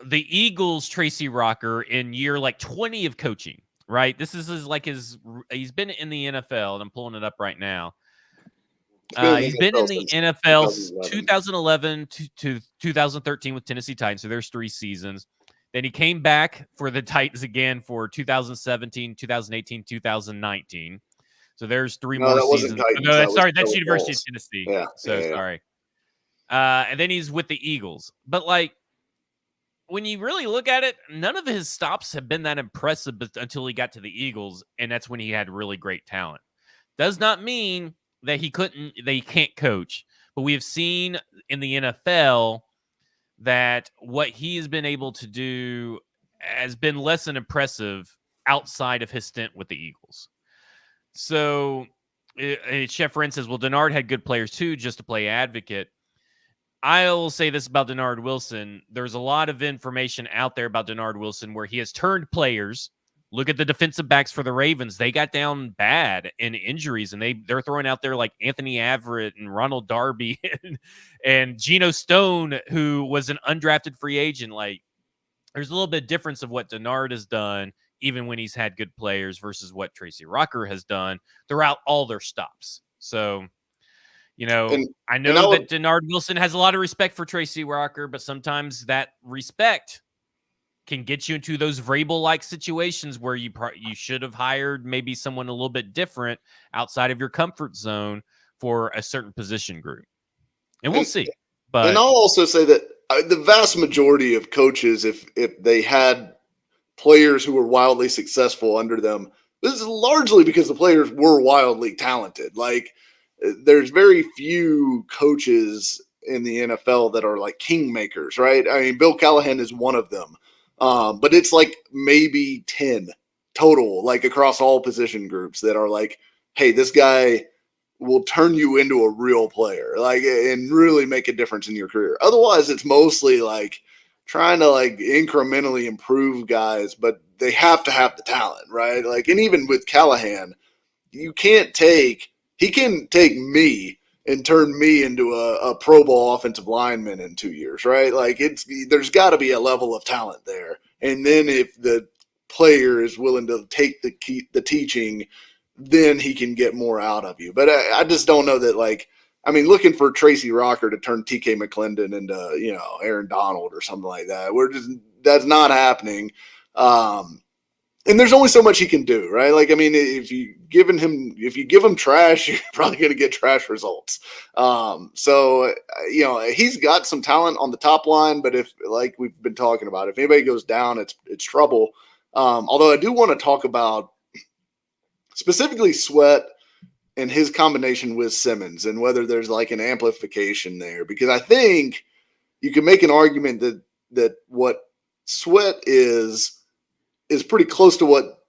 the Eagles' Tracy Rocker in year 20 of coaching, right? This is he's been in the NFL, and I'm pulling it up right now. He's been in the NFL 2011 to 2013 with Tennessee Titans, so there's 3 seasons. Then he came back for the Titans again for 2017, 2018, 2019. So there's 3 more seasons. No, that's University of Tennessee. Yeah. Sorry. And then he's with the Eagles. But when you really look at it, none of his stops have been that impressive until he got to the Eagles, and that's when he had really great talent. Does not mean that he can't coach, but we have seen in the NFL that what he has been able to do has been less than impressive outside of his stint with the Eagles. So Chef Ren says, well, Denard had good players too, just to play advocate. I will say this about Denard Wilson. There's a lot of information out there about Denard Wilson where he has turned players. Look at the defensive backs for the Ravens. They got down bad in injuries, and they're throwing out there like Anthony Averett and Ronald Darby and Geno Stone, who was an undrafted free agent. Like, there's a little bit of difference of what Denard has done, even when he's had good players, versus what Tracy Rocker has done throughout all their stops. So, I know that Denard Wilson has a lot of respect for Tracy Rocker, but sometimes that respect can get you into those Vrabel-like situations where you should have hired maybe someone a little bit different outside of your comfort zone for a certain position group. And we'll see. But I'll also say that the vast majority of coaches, if they had players who were wildly successful under them, this is largely because the players were wildly talented. Like, there's very few coaches in the NFL that are like kingmakers, right? I mean, Bill Callahan is one of them. But it's like maybe 10 total, like across all position groups, that are like, hey, this guy will turn you into a real player, like, and really make a difference in your career. Otherwise, it's mostly like trying to like incrementally improve guys, but they have to have the talent, right? Like, and even with Callahan, he can take me and turn me into a Pro Bowl offensive lineman in 2 years, right? Like, there's got to be a level of talent there. And then if the player is willing to take the teaching, then he can get more out of you. But I just don't know that, like, I mean, looking for Tracy Rocker to turn TK McClendon into, Aaron Donald or something like that, that's not happening. And there's only so much he can do, right? Like, I mean, if you give him trash, you're probably going to get trash results. So, he's got some talent on the top line, but if, like we've been talking about, if anybody goes down, it's trouble. Although I do want to talk about specifically Sweat and his combination with Simmons and whether there's like an amplification there, because I think you can make an argument that what Sweat is pretty close to what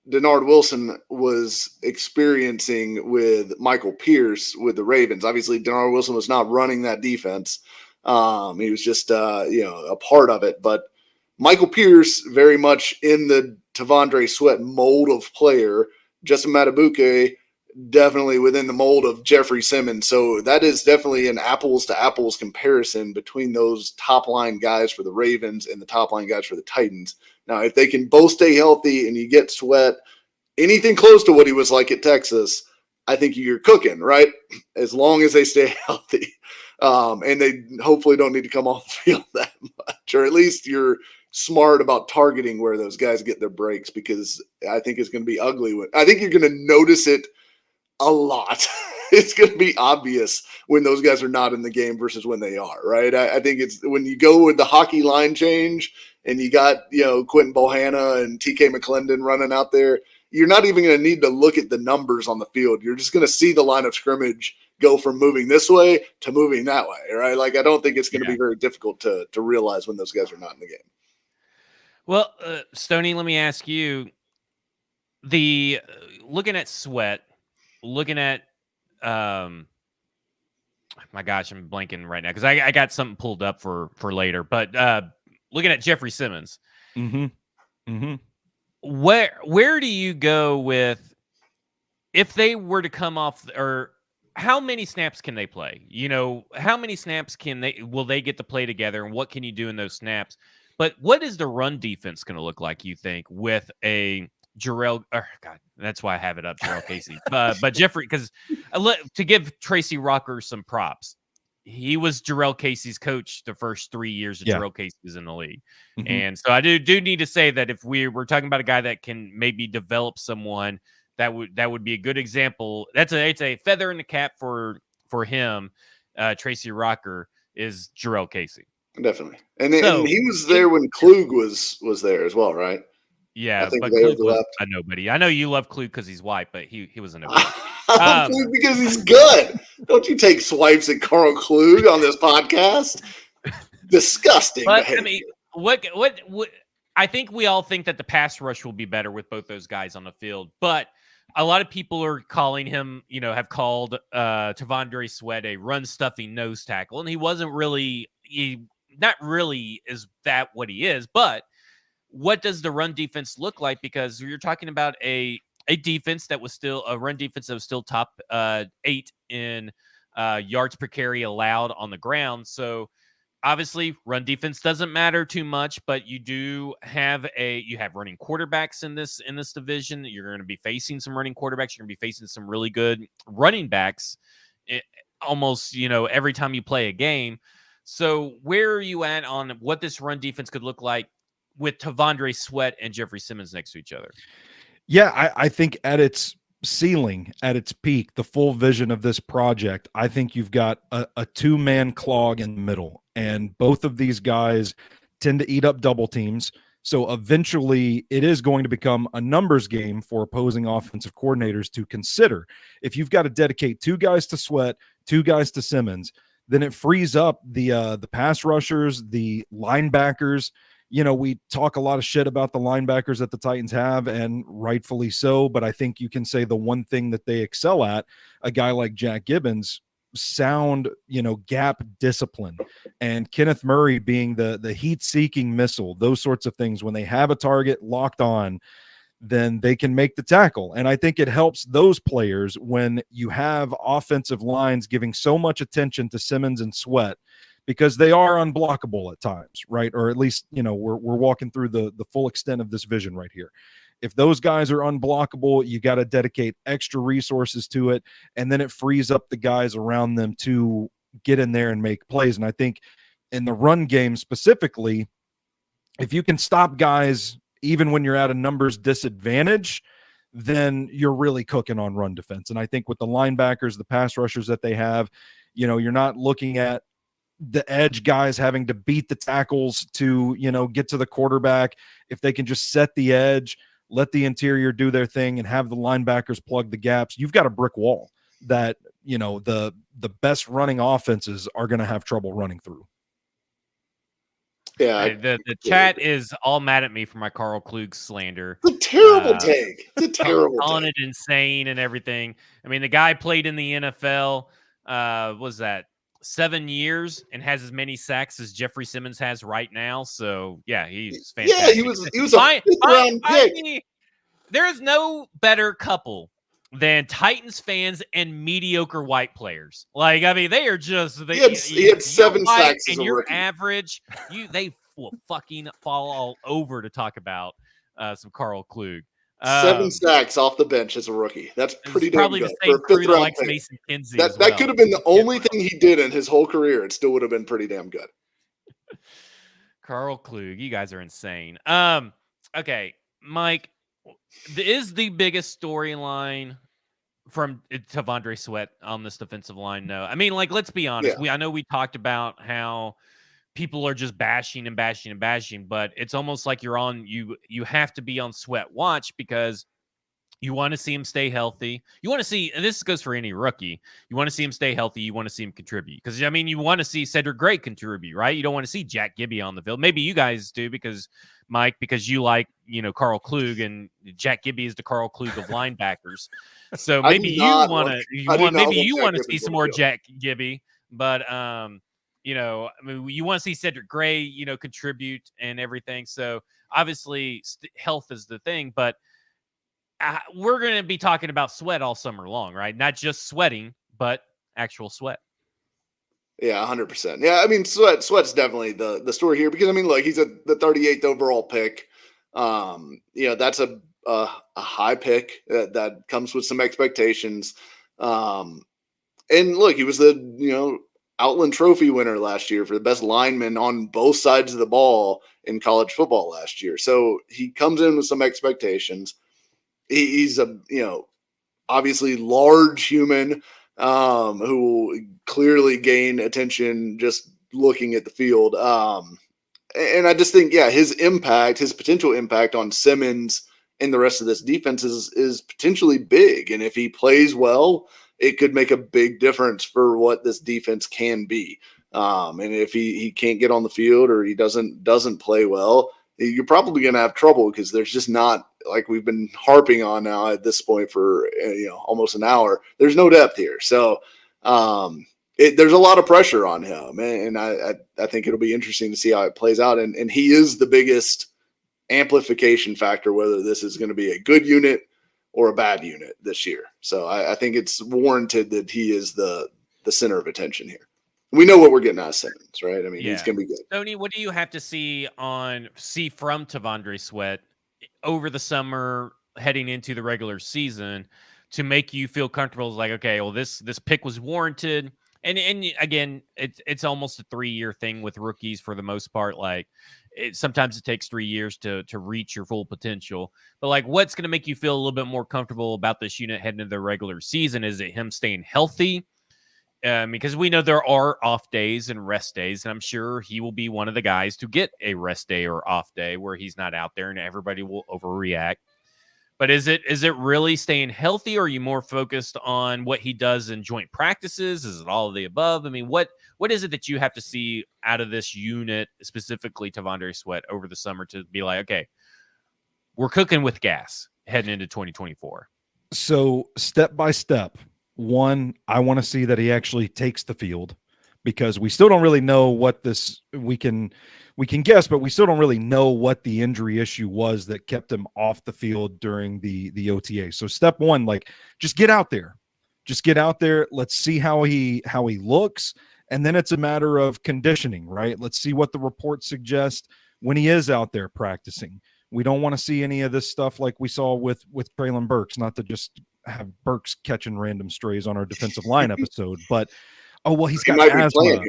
Denard Wilson was experiencing with Michael Pierce with the Ravens. Obviously, Denard Wilson was not running that defense. He was just, a part of it. But Michael Pierce, very much in the T'Vondre Sweat mold of player. Justin Madubuike, definitely within the mold of Jeffrey Simmons. So that is definitely an apples to apples comparison between those top line guys for the Ravens and the top line guys for the Titans. Now, if they can both stay healthy and you get Sweat anything close to what he was like at Texas, I think you're cooking, right? As long as they stay healthy. And they hopefully don't need to come off the field that much, or at least you're smart about targeting where those guys get their breaks, because I think it's going to be ugly. I think you're going to notice it a lot. It's going to be obvious when those guys are not in the game versus when they are, right? I think it's when you go with the hockey line change and you got, Quentin Bohanna and TK McClendon running out there, you're not even going to need to look at the numbers on the field. You're just going to see the line of scrimmage go from moving this way to moving that way, right? Like, I don't think it's going to be very difficult to realize when those guys are not in the game. Well, Stoney, let me ask you, looking at Sweat, looking at, my gosh, I'm blanking right now because I got something pulled up for later, but looking at Jeffrey Simmons, where do you go with, if they were to come off, or how many snaps can they play? How many snaps will they get to play together, and what can you do in those snaps? But what is the run defense going to look like, you think, with a Jarrell? Oh God, that's why I have it up, Jarrell Casey. But Jeffrey, because to give Tracy Rocker some props, he was Jarrell Casey's coach the first 3 years that Jarrell Casey was in the league. And so I do need to say that if we're talking about a guy that can maybe develop someone, that would be a good example. It's a feather in the cap for him. Tracy Rocker is Jarrell Casey. Definitely. And he was there when Klug was there as well, right? Yeah, but Klug was a nobody. I know you love Klug because he's white, but he was a nobody. Because he's good. Don't you take swipes at Carl Klug on this podcast? Disgusting. But behavior. I mean, what I think we all think that the pass rush will be better with both those guys on the field, but a lot of people are calling him, have called T'Vondre Sweat a run-stuffing nose tackle, and he wasn't really not really is that what he is, but what does the run defense look like? Because you're talking about a defense that was still a run defense that was still top 8 in yards per carry allowed on the ground. So obviously run defense doesn't matter too much, but you have running quarterbacks in this division. You're going to be facing some running quarterbacks. You're going to be facing some really good running backs almost, every time you play a game. So where are you at on what this run defense could look like with T'Vondre Sweat and Jeffrey Simmons next to each other? Yeah, I think at its ceiling, at its peak, the full vision of this project, I think you've got a two-man clog in the middle, and both of these guys tend to eat up double teams. So eventually it is going to become a numbers game for opposing offensive coordinators to consider. If you've got to dedicate 2 guys to Sweat, 2 guys to Simmons, then it frees up the pass rushers, the linebackers. We talk a lot of shit about the linebackers that the Titans have, and rightfully so, but I think you can say the one thing that they excel at, a guy like Jack Gibbons, sound, gap discipline, and Kenneth Murray being the heat-seeking missile, those sorts of things. When they have a target locked on, then they can make the tackle. And I think it helps those players when you have offensive lines giving so much attention to Simmons and Sweat, because they are unblockable at times, right? Or at least, we're walking through the full extent of this vision right here. If those guys are unblockable, you got to dedicate extra resources to it, and then it frees up the guys around them to get in there and make plays. And I think in the run game specifically, if you can stop guys even when you're at a numbers disadvantage, then you're really cooking on run defense. And I think with the linebackers, the pass rushers that they have, you're not looking at the edge guys having to beat the tackles to, get to the quarterback. If they can just set the edge, let the interior do their thing, and have the linebackers plug the gaps, you've got a brick wall that, the best running offenses are going to have trouble running through. Yeah, the chat is all mad at me for my Carl Klug slander. It's a terrible take. It's a terrible calling take. it insane and everything. I mean, the guy played in the NFL. Was that 7 years and has as many sacks as Jeffrey Simmons has right now. So yeah, he's fantastic. Yeah, he was a fifth round pick. There is no better couple than Titans fans and mediocre white players. Like, I mean, they are just he had 7 sacks and as a you're rookie. average. They will fucking fall all over to talk about some Carl Klug. 7 sacks off the bench as a rookie. That's pretty damn probably good. the same For a crew fifth that round likes pick. Mason Kinsey. That could have been the only thing he did in his whole career. It still would have been pretty damn good. Carl Klug, you guys are insane. Okay, Mike, is the biggest storyline from T'Vondre Sweat on this defensive line? No, I mean, like, let's be honest. Yeah. I know we talked about how people are just bashing and bashing and bashing, but it's almost like you have to be on Sweat watch because you want to see him stay healthy. You want to see, and this goes for any rookie, you want to see him stay healthy. You want to see him contribute. Because, I mean, you want to see Cedric Gray contribute, right? You don't want to see Jack Gibby on the field. Maybe you guys do because, Mike, because you like, Carl Klug, and Jack Gibby is the Carl Klug of linebackers. So maybe you want to see some more Jack Gibby. But, I mean, you want to see Cedric Gray, contribute and everything. So obviously health is the thing, but we're going to be talking about Sweat all summer long, right? Not just sweating, but actual sweat. Yeah, 100%. Yeah, I mean, Sweat's definitely the story here because, I mean, look, he's the 38th overall pick. That's a high pick that comes with some expectations. And look, he was the, Outland Trophy winner last year for the best lineman on both sides of the ball in college football last year. So he comes in with some expectations. He's a, obviously large human who will clearly gain attention just looking at the field. And I just think, his potential impact on Simmons and the rest of this defense is potentially big. And if he plays well, it could make a big difference for what this defense can be. And if he can't get on the field or he doesn't play well, you're probably going to have trouble because there's just not, like we've been harping on now at this point for almost an hour. There's no depth here, so there's a lot of pressure on him, and I think it'll be interesting to see how it plays out. And he is the biggest amplification factor, whether this is going to be a good unit or a bad unit this year. So I think it's warranted that he is the center of attention here. We know what we're getting out of Simmons, right? I mean, he's going to be good. Tony, what do you have to see from T'Vondre Sweat over the summer heading into the regular season to make you feel comfortable? Like, okay, well, this pick was warranted. And again, it's almost a 3-year thing with rookies for the most part. Like, sometimes it takes 3 years to reach your full potential. But like, what's going to make you feel a little bit more comfortable about this unit heading into the regular season? Is it him staying healthy? Because we know there are off days and rest days, and I'm sure he will be one of the guys to get a rest day or off day where he's not out there and everybody will overreact. But is it really staying healthy, or are you more focused on what he does in joint practices? Is it all of the above? I mean, what is it that you have to see out of this unit, specifically T'Vondre Sweat, over the summer to be like, okay, we're cooking with gas heading into 2024? So step by step. One, I want to see that he actually takes the field, because we still don't really know what we can guess, but we still don't really know what the injury issue was that kept him off the field during the OTA. So step one, like, just get out there. Just get out there. Let's see how he looks. And then it's a matter of conditioning, right? Let's see what the reports suggest when he is out there practicing. We don't want to see any of this stuff like we saw with Traylon Burks, not to just have Burks catching random strays on our defensive line episode, but he's got asthma.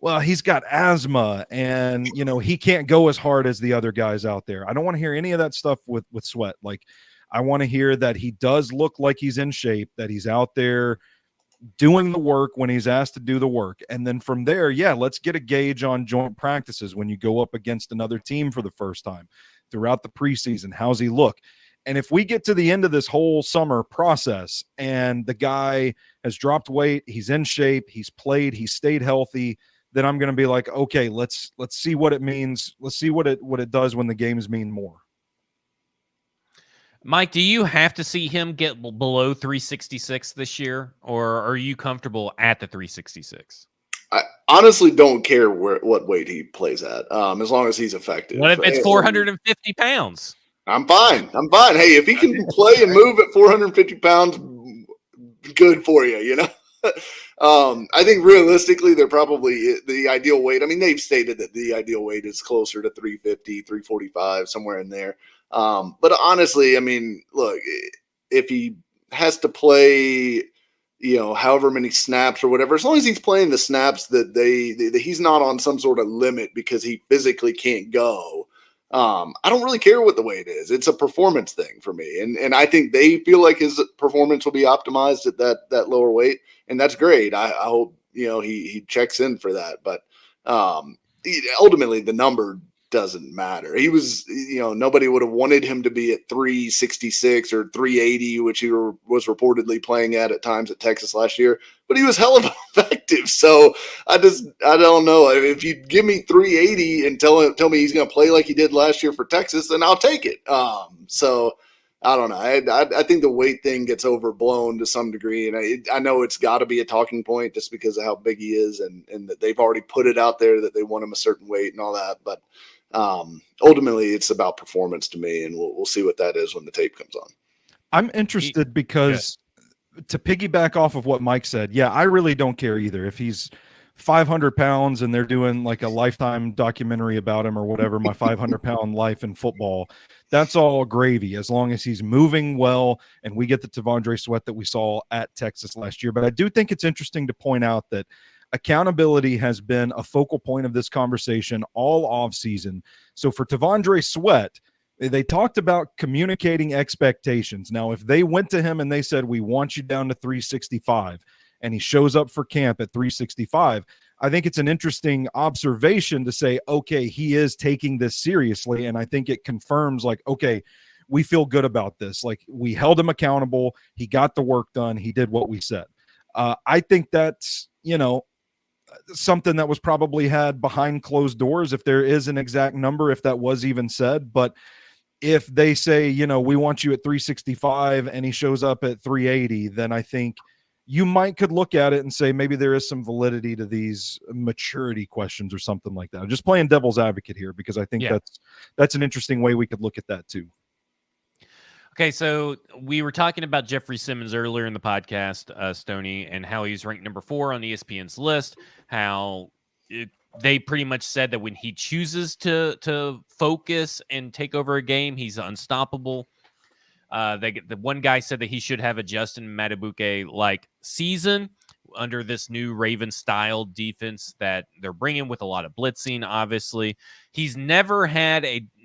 Well, he's got asthma, and he can't go as hard as the other guys out there. I don't want to hear any of that stuff with Sweat. Like, I want to hear that he does look like he's in shape, that he's out there doing the work when he's asked to do the work. And then from there, let's get a gauge on joint practices when you go up against another team for the first time throughout the preseason. How's he look? And if we get to the end of this whole summer process and the guy has dropped weight, he's in shape, he's played, he's stayed healthy, then I'm going to be like, okay, let's see what it means. Let's see what it does when the games mean more. Mike, do you have to see him get below 366 this year, or are you comfortable at the 366? I honestly don't care what weight he plays at, as long as he's effective. What if it's 450 pounds? I'm fine. Hey, if he can play and move at 450 pounds, good for you, you know? I think realistically, they're probably the ideal weight. I mean, they've stated that the ideal weight is closer to 350, 345, somewhere in there. But honestly, I mean, look, if he has to play, however many snaps or whatever, as long as he's playing the snaps that that he's not on some sort of limit because he physically can't go. I don't really care what the weight is. It's a performance thing for me. And I think they feel like his performance will be optimized at that lower weight. And that's great. I hope, he checks in for that. But ultimately the number doesn't matter. He was, nobody would have wanted him to be at 366 or 380, which he was reportedly playing at times at Texas last year, but he was hell of effective. So I don't know. If you give me 380 and tell me he's going to play like he did last year for Texas, then I'll take it. So I don't know. I think the weight thing gets overblown to some degree, and I know it's got to be a talking point just because of how big he is, and that they've already put it out there that they want him a certain weight and all that. But ultimately, it's about performance to me, and we'll see what that is when the tape comes on. I'm interested because to piggyback off of what Mike said, yeah, I really don't care either if he's 500 pounds and they're doing like a Lifetime documentary about him or whatever, my 500-pound life in football. That's all gravy as long as he's moving well and we get the T'Vondre Sweat that we saw at Texas last year. But I do think it's interesting to point out that accountability has been a focal point of this conversation all offseason. So for T'Vondre Sweat, they talked about communicating expectations. Now, if they went to him and they said, we want you down to 365, and he shows up for camp at 365, I think it's an interesting observation to say, okay, he is taking this seriously. And I think it confirms like, okay, we feel good about this. Like we held him accountable. He got the work done. He did what we said. I think that's, something that was probably had behind closed doors, if there is an exact number, if that was even said. But if they say, we want you at 365 and he shows up at 380, then I think you could look at it and say maybe there is some validity to these maturity questions or something like that. I'm just playing devil's advocate here because I think that's an interesting way we could look at that too. Okay, so we were talking about Jeffrey Simmons earlier in the podcast, Stoney, and how he's ranked number 4 on ESPN's list, how they pretty much said that when he chooses to focus and take over a game, he's unstoppable. The one guy said that he should have a Justin Madubuike-like season under this new Raven-style defense that they're bringing with a lot of blitzing, obviously.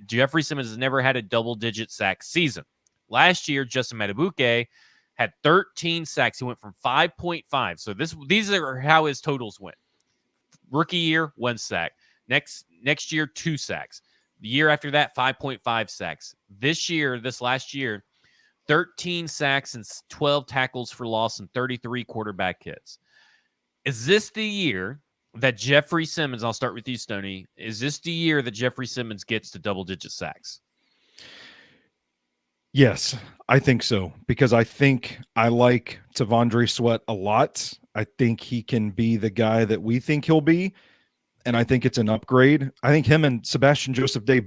Jeffrey Simmons has never had a double-digit sack season. Last year, Justin Madubuike had 13 sacks. He went from 5.5. So these are how his totals went. Rookie year, 1 sack. Next year, 2 sacks. The year after that, 5.5 sacks. This last year, 13 sacks and 12 tackles for loss and 33 quarterback hits. Is this the year that Jeffrey Simmons, I'll start with you, Stoney, is this the year that Jeffrey Simmons gets to double-digit sacks? Yes, I think so, because I think I like T'Vondre Sweat a lot. I think he can be the guy that we think he'll be, and I think it's an upgrade. I think him and Sebastian Joseph-Day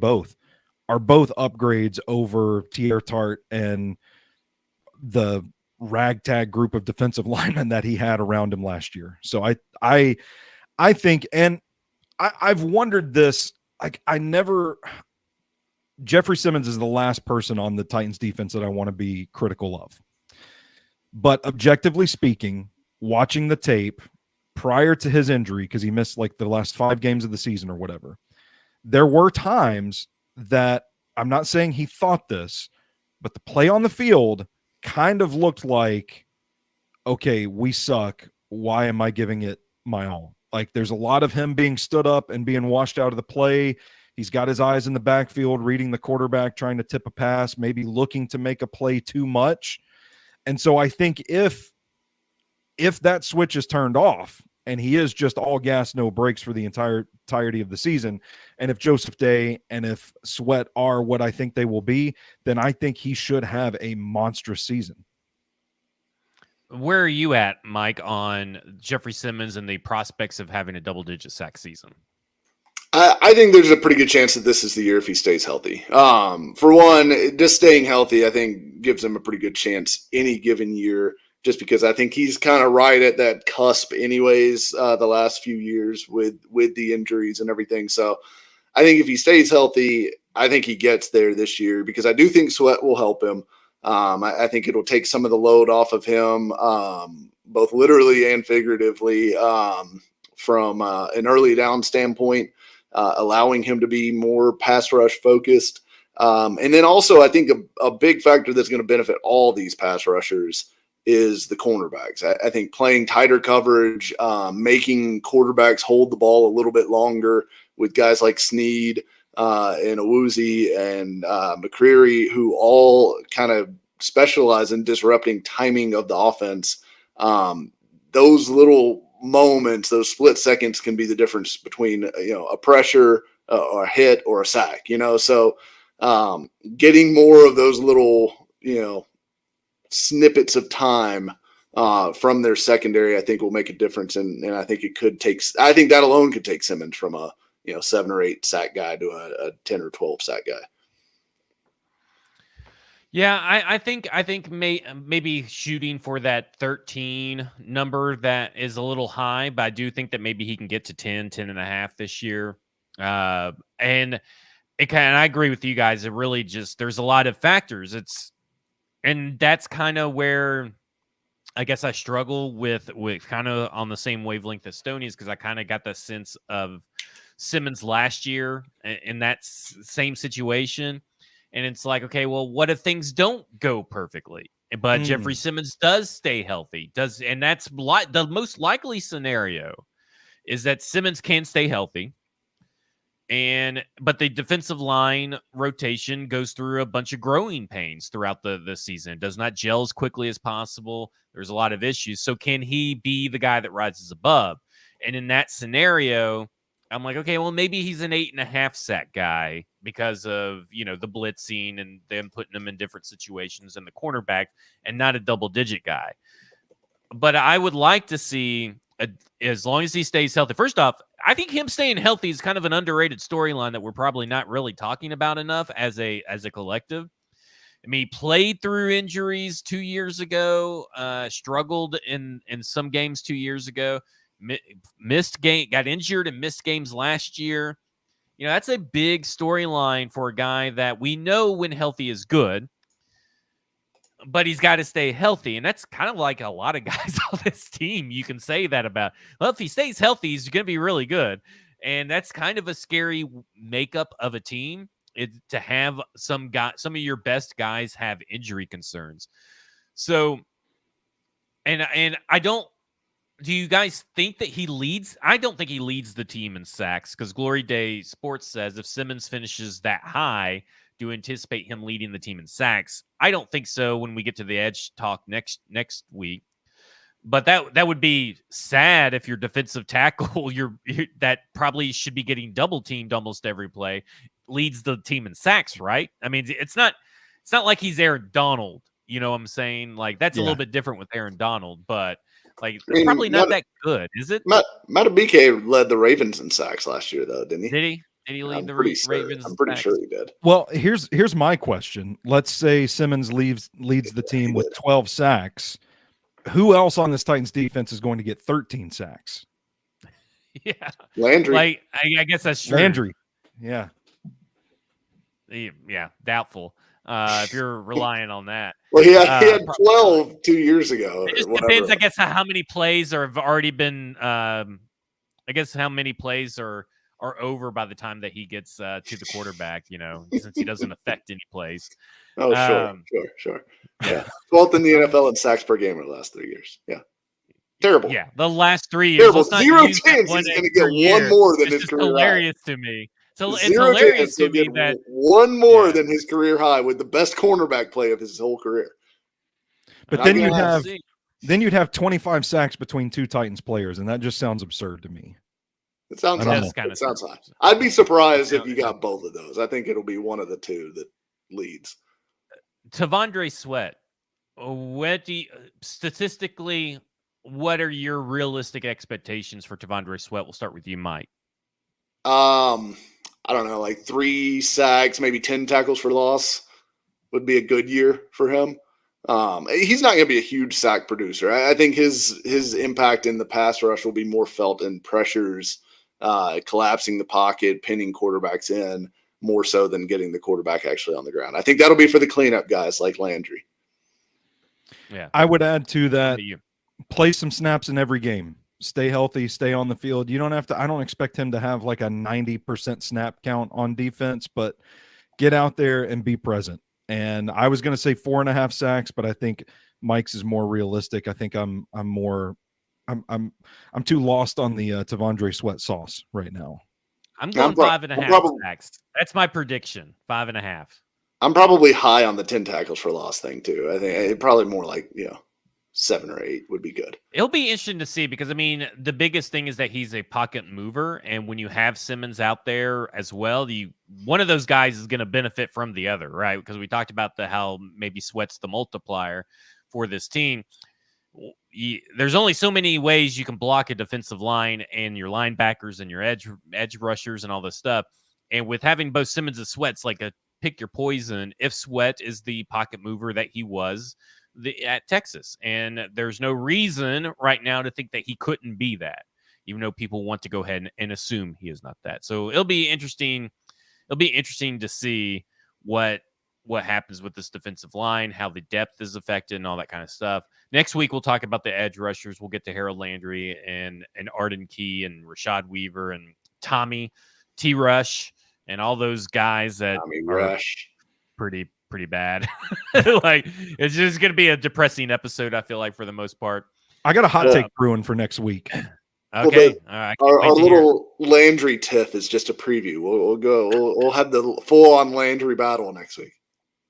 are both upgrades over Teair Tart and the ragtag group of defensive linemen that he had around him last year. So I think, and I've wondered this, like Jeffrey Simmons is the last person on the Titans defense that I want to be critical of. But objectively speaking, watching the tape prior to his injury, because he missed like the last 5 games of the season or whatever, there were times that, I'm not saying he thought this, but the play on the field kind of looked like, okay, we suck. Why am I giving it my all? Like there's a lot of him being stood up and being washed out of the play. He's got his eyes in the backfield, reading the quarterback, trying to tip a pass, maybe looking to make a play too much. And so I think if that switch is turned off and he is just all gas, no brakes for the entirety of the season. And if Joseph Day and if Sweat are what I think they will be, then I think he should have a monstrous season. Where are you at, Mike, on Jeffrey Simmons and the prospects of having a double-digit sack season? I think there's a pretty good chance that this is the year if he stays healthy. For one, just staying healthy, I think gives him a pretty good chance any given year, just because I think he's kind of right at that cusp anyways, the last few years with the injuries and everything. So I think if he stays healthy, I think he gets there this year, because I do think Sweat will help him. I think it'll take some of the load off of him, both literally and figuratively, from an early down standpoint. Allowing him to be more pass rush focused. And then also, I think a big factor that's going to benefit all these pass rushers is the cornerbacks. I think playing tighter coverage, making quarterbacks hold the ball a little bit longer with guys like Snead and Awuzie and McCreary, who all kind of specialize in disrupting timing of the offense. Those little moments, those split seconds, can be the difference between a pressure or a hit or a sack. So getting more of those little snippets of time from their secondary, I think will make a difference, and I think I think that alone could take Simmons from a 7 or 8 sack guy to a 10 or 12 sack guy. Yeah, I think maybe shooting for that 13 number that is a little high, but I do think that maybe he can get to 10 and a half this year. And I agree with you guys. It really just, there's a lot of factors. And that's kind of where I guess I struggle with kind of on the same wavelength as Stoney's, because I kind of got the sense of Simmons last year in that same situation. And it's like, okay, well, what if things don't go perfectly? But Jeffrey Simmons does stay healthy. And that's the most likely scenario is that Simmons can stay healthy. But the defensive line rotation goes through a bunch of growing pains throughout the season. It does not gel as quickly as possible. There's a lot of issues. So can he be the guy that rises above? And in that scenario, I'm like, okay, well, maybe he's an 8.5 sack guy because of, the blitzing and them putting him in different situations and the cornerback, and not a double-digit guy. But I would like to see, as long as he stays healthy. First off, I think him staying healthy is kind of an underrated storyline that we're probably not really talking about enough as a collective. I mean, he played through injuries 2 years ago, struggled in some games 2 years ago. Got injured and missed games last year. That's a big storyline for a guy that we know when healthy is good, but he's got to stay healthy. And that's kind of like a lot of guys on this team. You can say that about, well, if he stays healthy, he's going to be really good. And that's kind of a scary makeup of a team, to have some of your best guys have injury concerns. So, and do you guys think that he leads? I don't think he leads the team in sacks, because Glory Day Sports says if Simmons finishes that high, do you anticipate him leading the team in sacks? I don't think so when we get to the Edge talk next week. But that would be sad if your defensive tackle, that probably should be getting double teamed almost every play, leads the team in sacks, right? I mean, it's not like he's Aaron Donald. You know what I'm saying? Like, that's a little bit different with Aaron Donald, but it's probably not that good, is it? Matabike led the Ravens in sacks last year, though, didn't he? Did he? Did he lead the Ravens? I'm pretty sure he did. Well, here's my question. Let's say Simmons leads the team with 12 sacks. Who else on this Titans defense is going to get 13 sacks? Yeah, Landry. I guess that's true. Landry. Yeah, doubtful. If you're relying on that. Well, he had 12 2 years ago. It just depends, I guess, how many plays have already been. I guess how many plays are over by the time that he gets to the quarterback. Since he doesn't affect any plays. Oh, sure. Yeah, 12th in the NFL in sacks per game in the last 3 years. Yeah, terrible. Yeah, the last 3 years. Terrible. Zero chance he's going to get one more than his career hilarious high. To me. So it's hilarious to me that one more than his career high with the best cornerback play of his whole career. But then you Then you'd have 25 sacks between two Titans players, and that just sounds absurd to me. It sounds I high. don't know. It sounds high. I'd be surprised if you got both of those. I think it'll be one of the two that leads. T'Vondre Sweat. Statistically, what are your realistic expectations for T'Vondre Sweat? We'll start with you, Mike. I don't know, like 3 sacks, maybe 10 tackles for loss would be a good year for him. He's not going to be a huge sack producer. I think his impact in the pass rush will be more felt in pressures, collapsing the pocket, pinning quarterbacks in, more so than getting the quarterback actually on the ground. I think that'll be for the cleanup guys like Landry. Yeah, I would add to that, play some snaps in every game. Stay healthy, stay on the field. You don't have to, I don't expect him to have like a 90% snap count on defense, but get out there and be present. And I was going to say 4.5 sacks, but I think Mike's is more realistic. I think I'm too lost on the T'Vondre Sweat sauce right now. I'm going 5.5 sacks. That's my prediction. 5.5. I'm probably high on the 10 tackles for loss thing too. I think probably more like 7 or 8 would be good. It'll be interesting to see because, I mean, the biggest thing is that he's a pocket mover. And when you have Simmons out there as well, one of those guys is going to benefit from the other, right? Because we talked about how maybe Sweat's the multiplier for this team. There's only so many ways you can block a defensive line and your linebackers and your edge rushers and all this stuff. And with having both Simmons and Sweat's like a pick your poison if Sweat is the pocket mover that he was at Texas. And there's no reason right now to think that he couldn't be that, even though people want to go ahead and assume he is not that. So it'll be interesting. It'll be interesting to see what happens with this defensive line, how the depth is affected and all that kind of stuff. Next week, we'll talk about the edge rushers. We'll get to Harold Landry and Arden Key and Rashad Weaver and Tommy T. Rush and all those guys that are pretty bad. Like, it's just going to be a depressing episode, I feel like, for the most part. I got a hot take brewing for next week. Okay. All right. Our little Landry tiff is just a preview. We'll have the full-on Landry battle next week.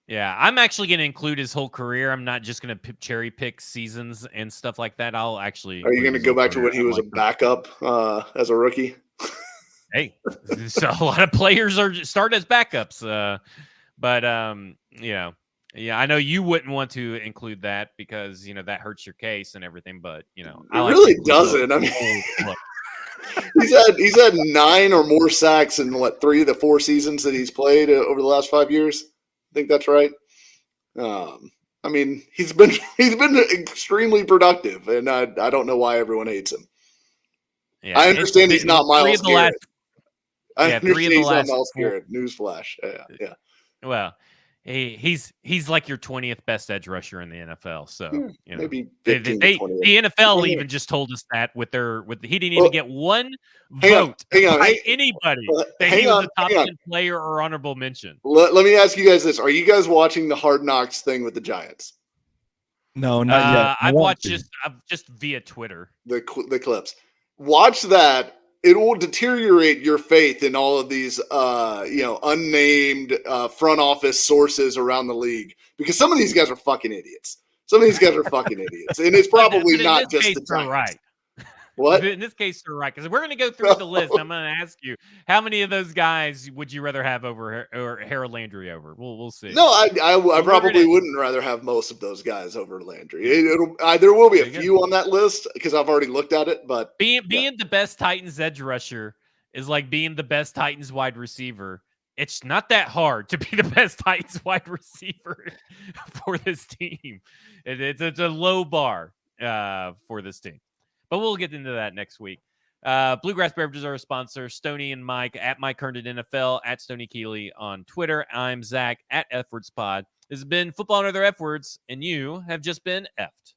Yeah, I'm actually going to include his whole career. I'm not just going to cherry pick seasons and stuff like that. I'll actually. Are you going to go back to when he was a backup as a rookie? Hey, so a lot of players start as backups. But yeah, I know you wouldn't want to include that because that hurts your case and everything. But it really doesn't. I mean, he's had 9 or more sacks in 3 of the 4 seasons that he's played over the last 5 years. I think that's right. I mean, he's been extremely productive, and I don't know why everyone hates him. Yeah, I understand he's not Myles Garrett. I understand he's not Myles Garrett. Newsflash. Yeah. Well, he's like your 20th best edge rusher in the NFL. So maybe the NFL even just told us that he didn't even get one vote by anybody that he was a top 10 player or honorable mention. Let me ask you guys this: are you guys watching the Hard Knocks thing with the Giants? No, not yet. I've watched just via Twitter the clips. Watch that. It will deteriorate your faith in all of these, unnamed front office sources around the league because some of these guys are fucking idiots. And it's probably not just the Giants. Right. What? In this case, you're right, because we're going to go through the list. I'm going to ask you, how many of those guys would you rather have over or Harold Landry over? We'll see. No, I probably wouldn't rather have most of those guys over Landry. There will be a few on that list because I've already looked at it. But being the best Titans edge rusher is like being the best Titans wide receiver. It's not that hard to be the best Titans wide receiver for this team. It's a low bar for this team. But we'll get into that next week. Bluegrass Beverages are a sponsor. Stoney and Mike at Mike Herndon NFL, at Stoney Keeley on Twitter. I'm Zach at F-Words Pod. This has been Football and Other F-Words, and you have just been F'd.